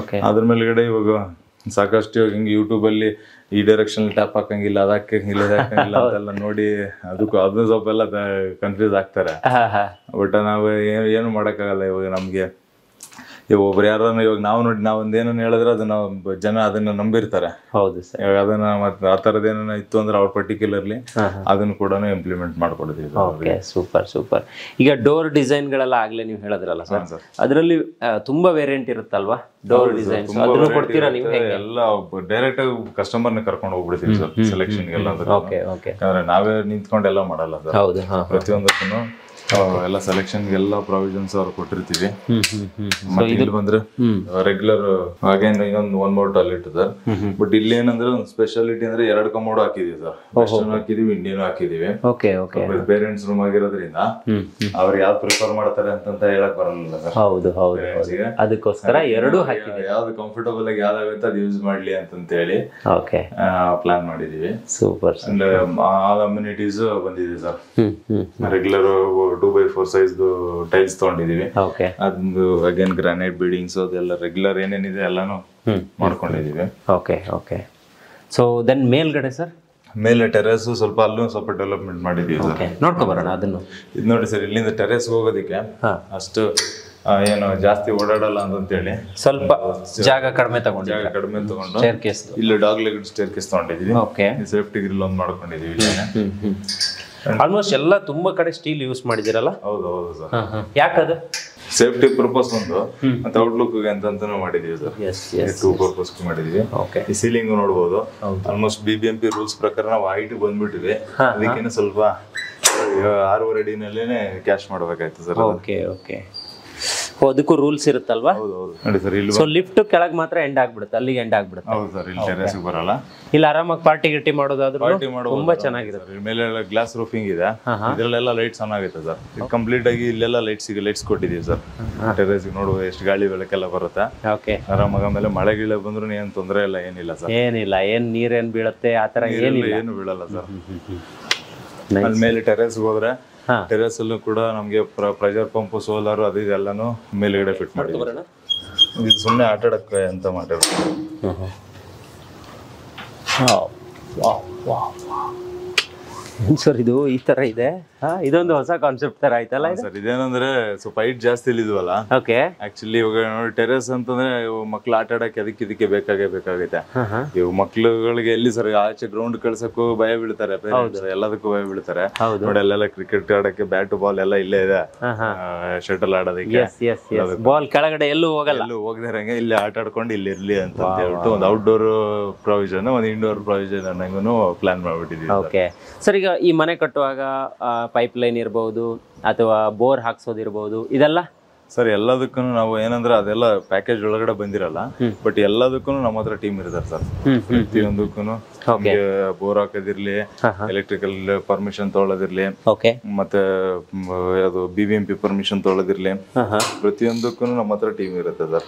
ಅದ್ರ ಮೇಲ್ಗಡೆ ಇವಾಗ ಸಾಕಷ್ಟು ಇವಾಗ ಹಿಂಗೆ ಯೂಟ್ಯೂಬ್ ಅಲ್ಲಿ ಈ ಡೈರೆಕ್ಷನ್ ಟ್ಯಾಪ್ ಹಾಕಂಗಿಲ್ಲ, ಅದಾಕಂಗಿಲ್ಲ, ಇದಾಕಂಗಿಲ್ಲ ಅಂತೆಲ್ಲ ನೋಡಿ ಅದನ್ನ ಸ್ವಲ್ಪ ಎಲ್ಲ ಕನ್ಫ್ಯೂಸ್ ಆಗ್ತಾರೆ. ಬಟ್ ನಾವು ಏನು ಮಾಡಕ್ಕಾಗಲ್ಲ. ಇವಾಗ ನಮ್ಗೆ ಒಬ್ರು ಯಾರನ್ನ ಇವಾಗ ನಾವು ನೋಡಿ ನಾವ್ ಒಂದೇನನ್ನ ಹೇಳಿದ್ರೆ ಅದನ್ನ ಜನ ಅದನ್ನ ನಂಬಿರ್ತಾರೆ. ಹೌದು ಸರ್. ಇವಾಗ ಅದನ್ನ ಮತ್ತೆ ಆ ತರದ್ ಏನ ಇತ್ತು ಅಂದ್ರೆ ಅವ್ರ ಪರ್ಟಿಕ್ಯುಲರ್ಲಿ ಅದನ್ನ ಕೂಡ ಇಂಪ್ಲಿಮೆಂಟ್ ಮಾಡ್ಕೊಡ್ತೀವಿ. Okay, super super. ಈಗ ಡೋರ್ ಡಿಸೈನ್ ಗಳೆಲ್ಲ ಆಗ್ಲೇ ನೀವು ಹೇಳಿದ್ರಲ್ಲ ಸರ್, ಅದರಲ್ಲಿ ತುಂಬಾ ವೇರಿಯಂಟ್ ಇರುತ್ತಲ್ವಾ ಡೋರ್ ಡಿಸೈನ್, ಅದನ್ನು ಕೊಡ್ತೀರಾ ನೀವು? ಎಲ್ಲ ಡೈರೆಕ್ಟ್ ಆಗಿ ಕಸ್ಟಮರ್ ನ ಕರ್ಕೊಂಡು ಹೋಗ್ಬಿಡ್ತೀವಿ ಸರ್ ಸೆಲೆಕ್ಷನ್ ಗೆಲ್ಲ. Okay okay. ಯಾಕಂದ್ರೆ ನಾವೇ ನಿಂತ್ಕೊಂಡು ಎಲ್ಲ ಮಾಡಲ್ಲ ಸರ್. ಹೌದು. ಪ್ರತಿಯೊಂದಕ್ಕೂ ಎಲ್ಲ ಸೆಲೆಕ್ಷನ್ ಎಲ್ಲ ಪ್ರಾವಿಷನ್ಸ್ ಅವ್ರು ಕೊಟ್ಟಿರ್ತೀವಿ. ಮತ್ತೆ ಇಲ್ಲಿ ಬಂದ್ರೆ ರೆಗ್ಯುಲರ್ ಅಗೇನ್ ಇನ್ನೊಂದು 1 more ಟಾಯ್ಲೆಟ್ ಸರ್. ಬಟ್ ಇಲ್ಲಿ ಏನಂದ್ರೆ ಒಂದು ಸ್ಪೆಷಾಲಿಟಿ ಅಂದ್ರೆ 2 ಕಮೋಡ್ ಹಾಕಿದೀವಿ ಸರ್. ವೆಸ್ಟರ್ನ್ ಹಾಕಿದೀವಿ, ಇಂಡಿಯನ್ ಹಾಕಿದೀವಿ. ಪೇರೆಂಟ್ಸ್ ರೂಮ್ ಆಗಿರೋದ್ರಿಂದ ಅವ್ರು ಯಾವ್ದು ಪ್ರಿಫರ್ ಮಾಡ್ತಾರೆ ಅಂತ ಹೇಳಕ್ ಬರಲ್ಲ ಸರ್. ಹೌದು ಹೌದು. ಅದಕ್ಕೋಸ್ಕರ 2 ಹಾಕಿದೀವಿ. ಯಾವ್ದು ಕಂಫರ್ಟಬಲ್ ಆಗಿ ಯಾವ್ದಾಗುತ್ತೆ ಅದು ಯೂಸ್ ಮಾಡ್ಲಿ ಅಂತ ಹೇಳಿ ಪ್ಲಾನ್ ಮಾಡಿದೀವಿ. ಸೂಪರ್. ಅಂಡ್ ಆಲ್ ಅಮ್ಯುನಿಟೀಸ್ ಬಂದಿದೆ sir. Regular 2x4 size tiles ತಗೊಂಡಿದೀವಿ. ಅದೊಂದು ಅಗೇನ್ ಗ್ರಾನೈಟ್ ಬೀಡಿಂಗ್ಸ್ ಅದೆಲ್ಲ ರೆಗ್ಯುಲರ್ ಏನೇನಿದೆ ಎಲ್ಲಾನು ಮಾಡ್ಕೊಂಡಿದೀವಿ. Okay okay. ಸೊ ದೆನ್ ಮೇಲ್ಗಡೆ ಸರ್, ಮೇಲೆ ಟೆರೆಸ್ ಸ್ವಲ್ಪ ಅಲ್ಲೂ ಸ್ವಲ್ಪ ಡೆವಲಪ್ಮೆಂಟ್ ಮಾಡಿದೀವಿ ಸರ್. ನೋಡ್ಕೊ ಬರೋಣ ಅದನ್ನು. ಇದು ನೋಡಿ ಸರ್, ಇಲ್ಲಿಂದ ಟೆರೆಸ್ ಹೋಗೋದಕ್ಕೆ ಅಷ್ಟು ಏನು ಜಾಸ್ತಿ ಓಡಾಡಲ್ಲ ಅಂತೇಳಿ ಸ್ವಲ್ಪ ಜಾಗ ಕಡಿಮೆ ತಗೊಂಡು ಇಲ್ಲಿ ಡಾಗ್ ಲೆಗ್ ಸ್ಟೇರ್ ಕೇಸ್ ತಗೊಂಡಿದೀವಿ. ಸೇಫ್ಟಿ ಗ್ರಿಲ್ ಒಂದು ಮಾಡ್ಕೊಂಡಿದೀವಿ. ಆಲ್ಮೋಸ್ಟ್ ಎಲ್ಲ ತುಂಬಾ ಕಡೆ ಸ್ಟೀಲ್ ಯೂಸ್ ಮಾಡಿದಿರಲ್ಲ? ಹೌದು ಹೌದು ಸರ್. ಯಾಕದು ಸೇಫ್ಟಿ ಪರ್ಪಸ್ ಒಂದು ಮತ್ತೆ ಔಟ್ಲುಕ್ ಅಂತಾನು ಮಾಡಿದೀವಿ ಸರ್. ಎಸ್ ಎಸ್ 2 ಪರ್ಪಸ್ ಮಾಡಿದೀವಿ. ಓಕೆ. ಈ ಸೀಲಿಂಗ್ ನೋಡ್ಬೋದು, ಆಲ್ಮೋಸ್ಟ್ BBMP ರೂಲ್ಸ್ ಪ್ರಕಾರ ನಾವು ಹೈಟ್ ಬಂದ್ಬಿಟ್ಟಿವಿ. ಅದಕ್ಕೇನೆ ಸ್ವಲ್ಪ 6.5 ಅಡಿನಲ್ಲೇನೆ ಕ್ಯಾಶ್ ಮಾಡ್ಬೇಕಾಯ್ತು ಸರ್. Okay okay. ಅದಕ್ಕೂ ರೂಲ್ಸ್ ಇರುತ್ತಲ್ವಾ? ಹೌದು ನೋಡಿ ಸರ್. ಇಲ್ಲಿ ಸೊ ಲಿಫ್ಟ್ ಕೆಳಗೆ ಮಾತ್ರ ಎಂಡ್ ಆಗ್ಬಿಡುತ್ತೆ, ಅಲ್ಲಿಗೆ ಎಂಡ್ ಆಗ್ಬಿಡುತ್ತೆ. ಹೌದು ಸರ್. ಇಲ್ಲಿ ಟೆರೇಸ್ ಬರಲ್ಲ. ಇಲ್ಲಿ ಆರಾಮಾಗಿ ಪಾರ್ಟಿ ಗಿರ್ಟಿ ಮಾಡೋದಾದ್ರೂ ಪಾರ್ಟಿ ಮಾಡೋದು ತುಂಬಾ ಚೆನ್ನಾಗಿರುತ್ತೆ. ಮೇಲೆ ಗ್ಲಾಸ್ ರೂಫಿಂಗ್ ಇದೆ, ಇದ್ರಲ್ಲೆಲ್ಲ ಲೈಟ್ಸ್ ಆನ್ ಆಗುತ್ತೆ ಸರ್. ಇದು ಕಂಪ್ಲೀಟ್ ಆಗಿ ಇಲ್ಲೆಲ್ಲ ಲೈಟ್ಸ್ ಕೊಟ್ಟಿದೀವಿ ಸರ್. ಟೆರೇಸ್ ನೋಡುವ ಎಷ್ಟು ಗಾಳಿ ಬೆಳಕೆಲ್ಲ ಬರುತ್ತೆ. ಓಕೆ. ಆರಾಮಾಗ ಮೇಲೆ ಮಳೆ ಗಿಳೆ ಬಂದ್ರು ಏನ್ ತೊಂದರೆ ಇಲ್ಲ, ಏನಿಲ್ಲ ಸರ್. ಏನಿಲ್ಲ, ನೀರೇನ್ ಬೀಳುತ್ತೆ ಆತರ ಏನಿಲ್ಲ, ಏನು ಬೀಳಲ್ಲ ಸರ್. ಅಲ್ಲಿ ಮೇಲೆ ಟೆರೇಸ್ ಹೋದ್ರೆ ಟೆರೇಸ್ ಅಲ್ಲೂ ಕೂಡ ನಮ್ಗೆ ಪ್ರೆಷರ್ ಪಂಪ್, ಸೋಲಾರ್ ಅದು ಇದೆಲ್ಲಾನು ಮೇಲ್ಗಡೆ ಫಿಟ್ ಮಾಡಿದ್ವಿ. ಇದು ಸುಮ್ಮನೆ ಆಟ ಆಡಕ್ಕೆ ಅಂತ ಮಾಡಿರೋದು. ಸರ್ ಇದು ಈ ತರ ಇದೆ, ಇದೊಂದು ಹೊಸ ಕಾನ್ಸೆಪ್ಟ್ ತರ ಆಯ್ತಲ್ಲ ಇದು. ಸರ್ ಇದೇನಂದ್ರೆ ಸ್ವಲ್ಪ ಹೈಟ್ ಜಾಸ್ತಿ ಇಲ್ಲಿದ್ವಲ್ಲ, ಓಕೆ. ಆಕ್ಚುಲಿ ಇವಾಗ ನೋಡಿ ಟೆರೇಸ್ ಅಂತಂದ್ರೆ ಮಕ್ಳು ಆಟ ಆಡಕ್ಕೆ ಇದಕ್ಕೆ ಬೇಕಾಗೈತೆ. ಇವು ಮಕ್ಳುಗಳಿಗೆ ಎಲ್ಲಿ ಸರ್ ಆಚೆ ಗ್ರೌಂಡ್ ಕಳ್ಸಕ್ಕೂ ಭಯ ಬೀಳ್ತಾರೆ, ಎಲ್ಲದಕ್ಕೂ ಭಯ ಬೀಳ್ತಾರೆ ನೋಡಿ. ಅಲ್ಲೆಲ್ಲ ಕ್ರಿಕೆಟ್ ಆಡಕ್ಕೆ ಬ್ಯಾಟ್ ಬಾಲ್ ಎಲ್ಲ ಇಲ್ಲೇ ಇದೆ, ಶಟಲ್ ಆಡೋದಕ್ಕೆ. ಬಾಲ್ ಕೆಳಗಡೆ ಎಲ್ಲೂ ಹೋಗದಿರಂಗೆ ಇಲ್ಲಿ ಆಟ ಆಡ್ಕೊಂಡು ಇಲ್ಲಿ ಇರ್ಲಿ ಅಂತ ಹೇಳ್ಬಿಟ್ಟು ಒಂದು ಔಟ್ಡೋರ್ ಪ್ರಾವಿಷನ್, ಒಂದು ಇಂಡೋರ್ ಪ್ರಾವಿಷನ್ ಅನ್ನಂಗೂ ಪ್ಲಾನ್ ಮಾಡ್ಬಿಟ್ಟಿದೀವಿ. Okay sir. ಈಗ ಈ ಮನೆ ಕಟ್ಟುವಾಗ ಪೈಪ್ ಲೈನ್ ಇರ್ಬೋದು ಅಥವಾ ಬೋರ್ ಹಾಕ್ಸೋದಿರ್ಬೋದು, ಇದೆಲ್ಲ ಸರ್ ಎಲ್ಲದಕ್ಕೂ ನಾವು ಏನಂದ್ರೆ ಅದೆಲ್ಲ ಪ್ಯಾಕೇಜ್ ಒಳಗಡೆ ಬಂದಿರಲ್ಲ, ಬಟ್ ಎಲ್ಲದಕ್ಕೂ ನಮ್ಮ ಹತ್ರ ಟೀಮ್ ಇರ್ತಾರೆ ಸರ್. ಪ್ರತಿಯೊಂದಕ್ಕೂ ಬೋರ್ ಹಾಕೋದಿರ್ಲಿ, ಎಲೆಕ್ಟ್ರಿಕಲ್ ಪರ್ಮಿಷನ್ ತೊಗೊಳೋದಿರ್ಲಿ, ಮತ್ತೆ ಅದು BBMP ಪರ್ಮಿಷನ್ ತೊಗೊಳೋದಿರ್ಲಿ, ಪ್ರತಿಯೊಂದಕ್ಕೂ ನಮ್ಮ ಹತ್ರ ಟೀಮ್ ಇರುತ್ತೆ ಸರ್.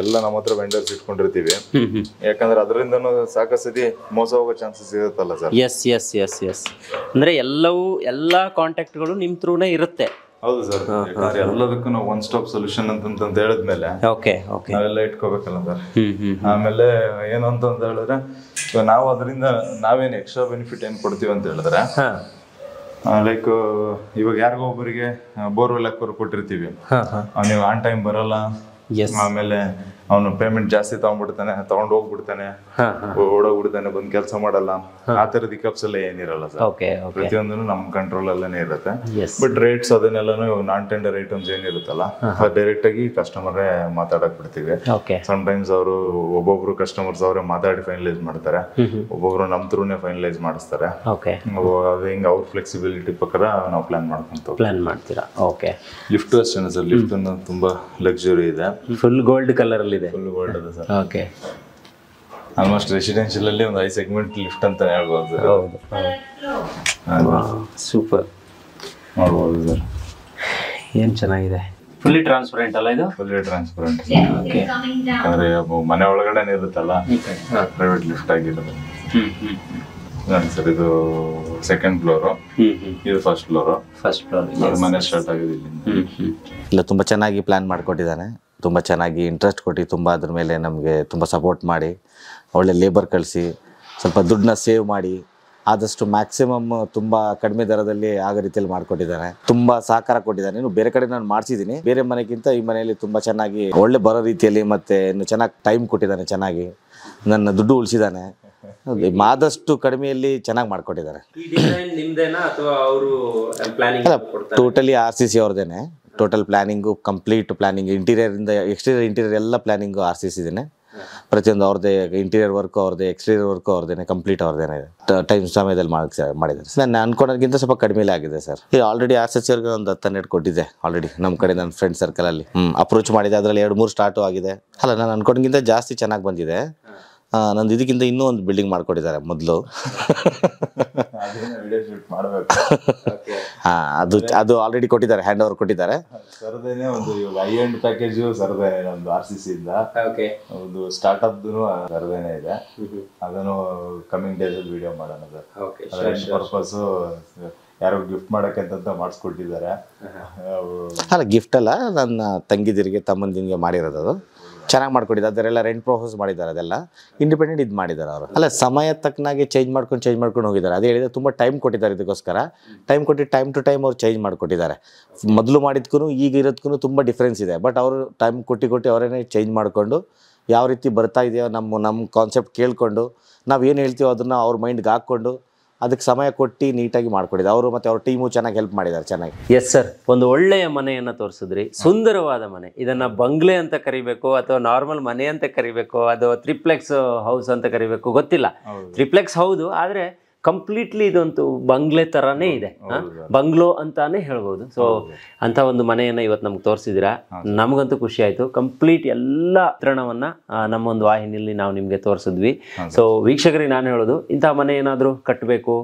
ಎಲ್ಲ ನಮ್ಮ ಹತ್ರ ವೆಂಡರ್ಸ್ ಇಟ್ಕೊಂಡಿರ್ತೀವಿ, ಯಾಕಂದ್ರೆ ಅದರಿಂದನೂ ಸಾಕಷ್ಟು ಸತಿ ಮೋಸ ಹೋಗೋ ಚಾನ್ಸಸ್ ಇರುತ್ತಲ್ಲ sir. Yes yes yes yes. ಅಂದ್ರೆ ಎಲ್ಲಾ ಕಾಂಟ್ಯಾಕ್ಟ್ಗಳು ನಿಮ್ ಥ್ರೂನೇ ಇರುತ್ತೆ. ಹೌದು ಸರ್. ಎಲ್ಲದಕ್ಕೂ ನಾವು ಒನ್ ಸ್ಟಾಪ್ ಸೊಲ್ಯೂಷನ್ ಅಂತ ಹೇಳಿದ್ಮೇಲೆ ನಾವೆಲ್ಲ ಇಟ್ಕೋಬೇಕಲ್ಲ ಸರ್. ಆಮೇಲೆ ಏನು ಅಂತ ಹೇಳಿದ್ರೆ ನಾವು ಅದರಿಂದ ನಾವೇನು ಎಕ್ಸ್ಟ್ರಾ ಬೆನಿಫಿಟ್ ಏನ್ ಕೊಡ್ತೀವಿ ಅಂತ ಹೇಳಿದ್ರೆ, ಲೈಕ್ ಇವಾಗ ಯಾರಿಗೋ ಒಬ್ಬರಿಗೆ ಬೋರ್ವೆಲ್ ಹಾಕೋರು ಕೊಟ್ಟಿರ್ತೀವಿ, ನೀವು ಆನ್ ಟೈಮ್ ಬರಲ್ಲ, ಆಮೇಲೆ ಅವನು ಪೇಮೆಂಟ್ ಜಾಸ್ತಿ ತಗೊಂಡು ಹೋಗ್ಬಿಡ್ತಾನೆ, ಓಡೋಗ್ಬಿಡ್ತಾನೆ, ಬಂದ್ ಕೆಲಸ ಮಾಡಲ್ಲ, ಆ ತರದ ಹಿಕಪ್ಸ್ ಎಲ್ಲ ಏನಿರಲ್ಲ ಸರ್. ಪ್ರತಿಯೊಂದನ್ನು ನಮ್ಮ ಕಂಟ್ರೋಲ್ ಅಲ್ಲೇನೆ ಇರುತ್ತೆ. ಬಟ್ ರೇಟ್ಸ್ ಅದನ್ನೆಲ್ಲಾನು ನಾನ್ ಟೆಂಡರ್ ಐಟಮ್ಸ್ ಏನಿರುತ್ತಲ್ಲ ಡೈರೆಕ್ಟ್ ಆಗಿ ಕಸ್ಟಮರೇ ಮಾತಾಡಕ್ ಬಿಡ್ತೀವಿ. ಸಮ್ಟೈಮ್ಸ್ ಅವರು ಒಬ್ಬೊಬ್ರು ಕಸ್ಟಮರ್ಸ್ ಅವರೇ ಮಾತಾಡಿ ಫೈನಲೈಸ್ ಮಾಡ್ತಾರೆ, ಒಬ್ಬೊಬ್ರು ನಮ್ ಥ್ರೂನೇ ಫೈನಲೈಸ್ ಮಾಡಿಸ್ತಾರೆ. ಅದು ಹಿಂಗ ಅವ್ರ ಫ್ಲೆಕ್ಸಿಬಿಲಿಟಿ ಪ್ರಕಾರ ನಾವು ಪ್ಲಾನ್ ಮಾಡ್ತೀರಾ. ಓಕೆ. ಲಿಫ್ಟ್ ಅಷ್ಟೇ ಸರ್. ಲಿಫ್ಟ್ ತುಂಬಾ ಲಕ್ಸುರಿ ಇದೆ, ಫುಲ್ ಗೋಲ್ಡ್ ಕಲರ್ ಅಲ್ಲಿ ಇದೆ. ಫುಲ್ ಗೋಲ್ಡ್ ಇದೆ ಸರ್. ಓಕೆ. ಆಲ್ಮೋಸ್ಟ್ ರೆಸಿಡೆನ್ಷಿಯಲ್ ಅಲ್ಲಿ ಒಂದು 5 ಸೆಗ್ಮೆಂಟ್ ಲಿಫ್ಟ್ ಅಂತ ಹೇಳ್ಬೋದು ಸರ್. ಸೂಪರ್. ನೋಡ್ಬೋದು ಸರ್, ಏನ್ ಚೆನ್ನಾಗಿದೆ. ಫುಲ್ಲಿ ಟ್ರಾನ್ಸ್ಪರೆಂಟ್ ಅಲ್ಲ ಇದು? Fully transparent. ಅಂದ್ರೆ ಮನೆ ಒಳಗಡೆ ಇರುತ್ತಲ್ಲ, ಪ್ರೈವೇಟ್ ಲಿಫ್ಟ್ ಆಗಿರೋದು ಸರ್. ಇದು ಸೆಕೆಂಡ್ ಫ್ಲೋರು, ಇದು ಫಸ್ಟ್ ಫ್ಲೋರು. ಮನೆ ಸ್ಟಾರ್ಟ್ ಆಗಿದೆ ಇಲ್ಲ. ತುಂಬ ಚೆನ್ನಾಗಿ ಪ್ಲಾನ್ ಮಾಡಿಕೊಟ್ಟಿದ್ದಾನೆ, ತುಂಬ ಚೆನ್ನಾಗಿ ಇಂಟ್ರೆಸ್ಟ್ ಕೊಟ್ಟು, ತುಂಬ ಅದ್ರ ಮೇಲೆ ನಮಗೆ ತುಂಬ ಸಪೋರ್ಟ್ ಮಾಡಿ, ಒಳ್ಳೆ ಲೇಬರ್ ಕಳಿಸಿ, ಸ್ವಲ್ಪ ದುಡ್ಡನ್ನ ಸೇವ್ ಮಾಡಿ, ಆದಷ್ಟು ಮ್ಯಾಕ್ಸಿಮಮ್ ತುಂಬ ಕಡಿಮೆ ದರದಲ್ಲಿ ಆಗೋ ರೀತಿಯಲ್ಲಿ ಮಾಡಿಕೊಟ್ಟಿದ್ದಾನೆ. ತುಂಬ ಸಹಕಾರ ಕೊಟ್ಟಿದ್ದಾನೆ. ಇನ್ನು ಬೇರೆ ಕಡೆ ನಾನು ಮಾಡಿಸಿದ್ದೀನಿ, ಬೇರೆ ಮನೆಗಿಂತ ಈ ಮನೆಯಲ್ಲಿ ತುಂಬ ಚೆನ್ನಾಗಿ ಒಳ್ಳೆ ಬರೋ ರೀತಿಯಲ್ಲಿ, ಮತ್ತು ಇನ್ನು ಚೆನ್ನಾಗಿ ಟೈಮ್ ಕೊಟ್ಟಿದ್ದಾನೆ, ಚೆನ್ನಾಗಿ ನನ್ನ ದುಡ್ಡು ಉಳಿಸಿದ್ದಾನೆ. ಆದಷ್ಟು ಕಡಿಮೆಯಲ್ಲಿ ಚೆನ್ನಾಗಿ ಮಾಡ್ಕೊಟ್ಟಿದ್ದಾರೆ. ಟೋಟಲಿ RCC ಅವ್ರದೇನೆ. ಟೋಟಲ್ ಪ್ಲಾನಿಂಗು, ಕಂಪ್ಲೀಟ್ ಪ್ಲಾನಿಂಗ್, ಇಂಟೀರಿಯರಿಂದ ಎಕ್ಸ್ಟೀರಿಯರ್ ಎಲ್ಲ ಪ್ಲಾನಿಂಗು RCC ಇದೇನೆ. ಪ್ರತಿಯೊಂದು ಅವ್ರದ್ದೇ, ಇಂಟೀರಿಯರ್ ವರ್ಕು ಅವ್ರದ್ದೇ, ಎಕ್ಸ್ಟೀರಿಯರ್ ವರ್ಕು ಅವ್ರದ್ದೇನೆ, ಕಂಪ್ಲೀಟ್ ಅವ್ರದ್ದೇನೆ ಇದೆ. ಟೈಮ್ ಸಮಯದಲ್ಲಿ ಮಾಡಿದ್ದಾರೆ. ನಾನು ಅನ್ಕೊಳೋದಕ್ಕಿಂತ ಸ್ವಲ್ಪ ಕಡಿಮೆಲೇ ಆಗಿದೆ ಸರ್. ಈಗ ಆಲ್ರೆಡಿ RCC ಅವ್ರಿಗೆ ಒಂದು 10-12 ಕೊಟ್ಟಿದ್ದೆ ಆಲ್ರೆಡಿ ನಮ್ಮ ಕಡೆ, ನನ್ನ ಫ್ರೆಂಡ್ ಸರ್ಕಲಲ್ಲಿ ಅಪ್ರೋಚ್ ಮಾಡಿದೆ. ಅದರಲ್ಲಿ 2-3 ಸ್ಟಾರ್ಟು ಆಗಿದೆ. ಅಲ್ಲ, ನಾನು ಅನ್ಕೊಂಡಕ್ಕಿಂತ ಜಾಸ್ತಿ ಚೆನ್ನಾಗಿ ಬಂದಿದೆ. ನಂದು ಇದಕ್ಕಿಂತ ಇನ್ನೂ ಒಂದು ಬಿಲ್ಡಿಂಗ್ ಮಾಡ್ಕೊಟ್ಟಿದ್ದಾರೆ ಮೊದಲು. ಅದು ಆಲ್ರೆಡಿ ಕೊಟ್ಟಿದ್ದಾರೆ, ಹ್ಯಾಂಡ್ ಓವರ್ ಕೊಟ್ಟಿದ್ದಾರೆ. ಸರ್ದೇನೆ ಒಂದು ಹೈ ಎಂಡ್ ಪ್ಯಾಕೇಜ್ ಸರ್ದೇನೆ ನಮ್ದು RCC ಇಂದ ಒಂದು ಸ್ಟಾರ್ಟ್ಅಪ್ ಸರ್ದೇನೆ ಇದೆ. ಅದನ್ನು ಕಮಿಂಗ್ ಡೇಸ್ ಅಲ್ಲಿ ವಿಡಿಯೋ ಮಾಡೋಣ ಸರ್. ಪರ್ಪಸ್ ಯಾರೋ ಗಿಫ್ಟ್ ಮಾಡಕ್ಕೆ ಅಂತ ಮಾಡಿಸ್ಕೊಟ್ಟಿದ್ದಾರೆ. ಅಲ್ಲ, ಗಿಫ್ಟ್ ಅಲ್ಲ, ನನ್ನ ತಂಗಿದಿರಿಗೆ ತಮ್ಮಂದಿನಿಗೆ ಮಾಡಿರೋದು. ಅದು ಚೆನ್ನಾಗಿ ಮಾಡ್ಕೊಟ್ಟಿದ್ದಾರೆ. ಅದರೆಲ್ಲ ರೆಂಟ್ ಪ್ರೊಸೆಸ್ ಮಾಡಿದ್ದಾರೆ, ಅದೆಲ್ಲ ಇಂಡಿಪೆಂಡೆಂಟ್ ಇದು ಮಾಡಿದ್ದಾರೆ ಅವರು. ಅಲ್ಲ, ಸಮಯ ತಕ್ಕನಾಗಿ ಚೇಂಜ್ ಮಾಡ್ಕೊಂಡು ಹೋಗಿದ್ದಾರೆ. ಅದೇ ಹೇಳಿದ್ರೆ ತುಂಬ ಟೈಮ್ ಕೊಟ್ಟಿದ್ದಾರೆ. ಇದಕ್ಕೋಸ್ಕರ ಟೈಮ್ ಕೊಟ್ಟು ಟೈಮ್ ಟು ಟೈಮ್ ಅವ್ರು ಚೇಂಜ್ ಮಾಡಿಕೊಟ್ಟಿದ್ದಾರೆ. ಮೊದಲು ಮಾಡಿದ್ಕೂ ಈಗ ಇರೋದಕ್ಕೂ ತುಂಬ ಡಿಫ್ರೆನ್ಸ್ ಇದೆ. ಬಟ್ ಅವರು ಟೈಮ್ ಕೊಟ್ಟು ಅವರೇನೆ ಚೇಂಜ್ ಮಾಡಿಕೊಂಡು, ಯಾವ ರೀತಿ ಬರ್ತಾ ಇದೆಯೋ ನಮ್ಮ ಕಾನ್ಸೆಪ್ಟ್ ಕೇಳಿಕೊಂಡು, ನಾವು ಏನು ಹೇಳ್ತೀವೋ ಅದನ್ನು ಅವ್ರ ಮೈಂಡ್ಗೆ ಹಾಕ್ಕೊಂಡು ಅದಕ್ಕೆ ಸಮಯ ಕೊಟ್ಟು ನೀಟಾಗಿ ಮಾಡ್ಕೊಟ್ಟಿದ್ದಾರೆ ಅವರು, ಮತ್ತು ಅವ್ರ ಟೀಮು ಚೆನ್ನಾಗಿ ಹೆಲ್ಪ್ ಮಾಡಿದ್ದಾರೆ ಚೆನ್ನಾಗಿ. ಎಸ್ ಸರ್, ಒಂದು ಒಳ್ಳೆಯ ಮನೆಯನ್ನು ತೋರಿಸಿದ್ರಿ, ಸುಂದರವಾದ ಮನೆ. ಇದನ್ನು ಬಂಗ್ಲೆ ಅಂತ ಕರಿಬೇಕು ಅಥವಾ ನಾರ್ಮಲ್ ಮನೆ ಅಂತ ಕರಿಬೇಕು, ಅದು ತ್ರಿಪ್ಲೆಕ್ಸ್ ಹೌಸ್ ಅಂತ ಕರಿಬೇಕು ಗೊತ್ತಿಲ್ಲ. ತ್ರಿಪ್ಲೆಕ್ಸ್ ಹೌದು, ಆದರೆ ಕಂಪ್ಲೀಟ್ಲಿ ಇದಂತೂ ಬಂಗ್ಲೆ ಥರನೇ ಇದೆ, ಬಂಗ್ಲೋ ಅಂತಾನೆ ಹೇಳ್ಬೋದು. ಸೊ ಅಂಥ ಒಂದು ಮನೆಯನ್ನು ಇವತ್ತು ನಮ್ಗೆ ತೋರಿಸಿದ್ದೀರಾ, ನಮಗಂತೂ ಖುಷಿ ಆಯಿತು. ಕಂಪ್ಲೀಟ್ ಎಲ್ಲ ಚಿತ್ರಣವನ್ನು ನಮ್ಮ ಒಂದು ವಾಹಿನಿಯಲ್ಲಿ ನಾವು ನಿಮಗೆ ತೋರಿಸಿದ್ವಿ. ಸೊ ವೀಕ್ಷಕರಿಗೆ ನಾನು ಹೇಳೋದು, ಇಂಥ ಮನೆ ಏನಾದರೂ ಕಟ್ಟಬೇಕು,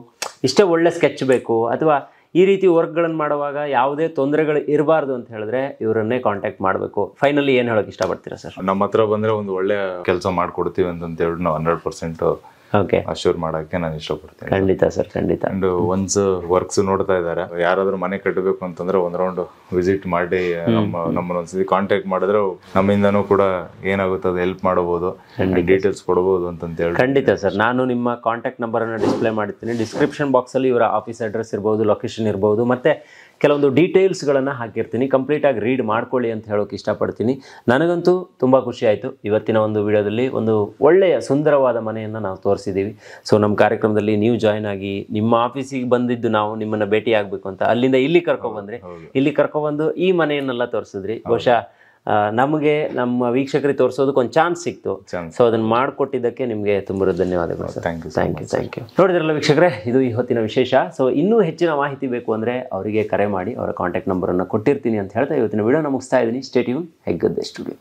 ಇಷ್ಟೇ ಒಳ್ಳೆ ಸ್ಕೆಚ್ ಬೇಕು, ಅಥವಾ ಈ ರೀತಿ ವರ್ಕ್ಗಳನ್ನು ಮಾಡುವಾಗ ಯಾವುದೇ ತೊಂದರೆಗಳು ಇರಬಾರ್ದು ಅಂತ ಹೇಳಿದ್ರೆ ಇವರನ್ನೇ ಕಾಂಟ್ಯಾಕ್ಟ್ ಮಾಡಬೇಕು. ಫೈನಲಿ ಏನು ಹೇಳೋಕೆ ಇಷ್ಟಪಡ್ತೀರಾ ಸರ್? ನಮ್ಮ ಹತ್ರ ಬಂದರೆ ಒಂದು ಒಳ್ಳೆ ಕೆಲಸ ಮಾಡಿಕೊಡ್ತೀವಿ ಅಂತ ಹೇಳಿ ನಾವು 100% ಓಕೆ ಅಶ್ಯೂರ್ ಮಾಡೋಕ್ಕೆ ನಾನು ಇಷ್ಟಪಡ್ತೀನಿ. ಖಂಡಿತ ಸರ್, ಖಂಡಿತ. ಅಂಡ್ ಒನ್ಸ್ ವರ್ಕ್ಸ್ ನೋಡ್ತಾ ಇದ್ದಾರೆ, ಯಾರಾದ್ರೂ ಮನೆ ಕಟ್ಟಬೇಕು ಅಂತಂದ್ರೆ ಒಂದು ರೌಂಡ್ ವಿಸಿಟ್ ಮಾಡಿ ನಮ್ಮನ್ನ ಒಂದ್ಸತಿ ಕಾಂಟ್ಯಾಕ್ಟ್ ಮಾಡಿದ್ರೆ ನಮ್ಮಿಂದನೂ ಕೂಡ ಏನಾಗುತ್ತೆ ಅದು ಹೆಲ್ಪ್ ಮಾಡಬಹುದು, ಡೀಟೇಲ್ಸ್ ಕೊಡಬಹುದು ಅಂತ ಹೇಳಿ. ಖಂಡಿತ ಸರ್, ನಾನು ನಿಮ್ಮ ಕಾಂಟ್ಯಾಕ್ಟ್ ನಂಬರನ್ನು ಡಿಸ್ಪ್ಲೇ ಮಾಡಿರ್ತೀನಿ. ಡಿಸ್ಕ್ರಿಪ್ಷನ್ ಬಾಕ್ಸಲ್ಲಿ ಇವರ ಆಫೀಸ್ ಅಡ್ರೆಸ್ ಇರ್ಬೋದು, ಲೊಕೇಶನ್ ಇರ್ಬೋದು, ಮತ್ತು ಕೆಲವೊಂದು ಡೀಟೇಲ್ಸ್ಗಳನ್ನು ಹಾಕಿರ್ತೀನಿ. ಕಂಪ್ಲೀಟಾಗಿ ರೀಡ್ ಮಾಡ್ಕೊಳ್ಳಿ ಅಂತ ಹೇಳೋಕೆ ಇಷ್ಟಪಡ್ತೀನಿ. ನನಗಂತೂ ತುಂಬ ಖುಷಿ ಆಯಿತು. ಇವತ್ತಿನ ಒಂದು ವಿಡಿಯೋದಲ್ಲಿ ಒಂದು ಒಳ್ಳೆಯ ಸುಂದರವಾದ ಮನೆಯನ್ನು ನಾವು ತೋರಿಸಿದ್ದೀವಿ. ಸೊ ನಮ್ಮ ಕಾರ್ಯಕ್ರಮದಲ್ಲಿ ನೀವು ಜಾಯ್ನ್ ಆಗಿ ನಿಮ್ಮ ಆಫೀಸಿಗೆ ಬಂದಿದ್ದು ನಾವು ನಿಮ್ಮನ್ನು ಭೇಟಿ ಆಗಬೇಕು ಅಂತ ಅಲ್ಲಿಂದ ಇಲ್ಲಿ ಕರ್ಕೊಬಂದ್ರಿ. ಇಲ್ಲಿ ಕರ್ಕೊಬಂದು ಈ ಮನೆಯನ್ನೆಲ್ಲ ತೋರಿಸಿದ್ರಿ. ಬಹುಶಃ ನಮಗೆ ನಮ್ಮ ವೀಕ್ಷಕರಿಗೆ ತೋರಿಸೋದಕ್ಕೆ ಒಂದು ಚಾನ್ಸ್ ಸಿಕ್ತು. ಸೊ ಅದನ್ನು ಮಾಡಿಕೊಟ್ಟಿದ್ದಕ್ಕೆ ನಿಮಗೆ ತುಂಬ ಧನ್ಯವಾದಗಳು ಸರ್. Thank you. ನೋಡಿದ್ರಲ್ಲ ವೀಕ್ಷಕರೇ, ಇದು ಇವತ್ತಿನ ವಿಶೇಷ. ಸೊ ಇನ್ನೂ ಹೆಚ್ಚಿನ ಮಾಹಿತಿ ಬೇಕು ಅಂದರೆ ಅವರಿಗೆ ಕರೆ ಮಾಡಿ, ಅವರ ಕಾಂಟ್ಯಾಕ್ಟ್ ನಂಬರನ್ನು ಕೊಟ್ಟಿರ್ತೀನಿ ಅಂತ ಹೇಳ್ತಾ ಇವತ್ತಿನ ವಿಡಿಯೋನ ಮುಗಿಸ್ತಾ ಇದ್ದೀನಿ. Stay tune, Heggadde studio.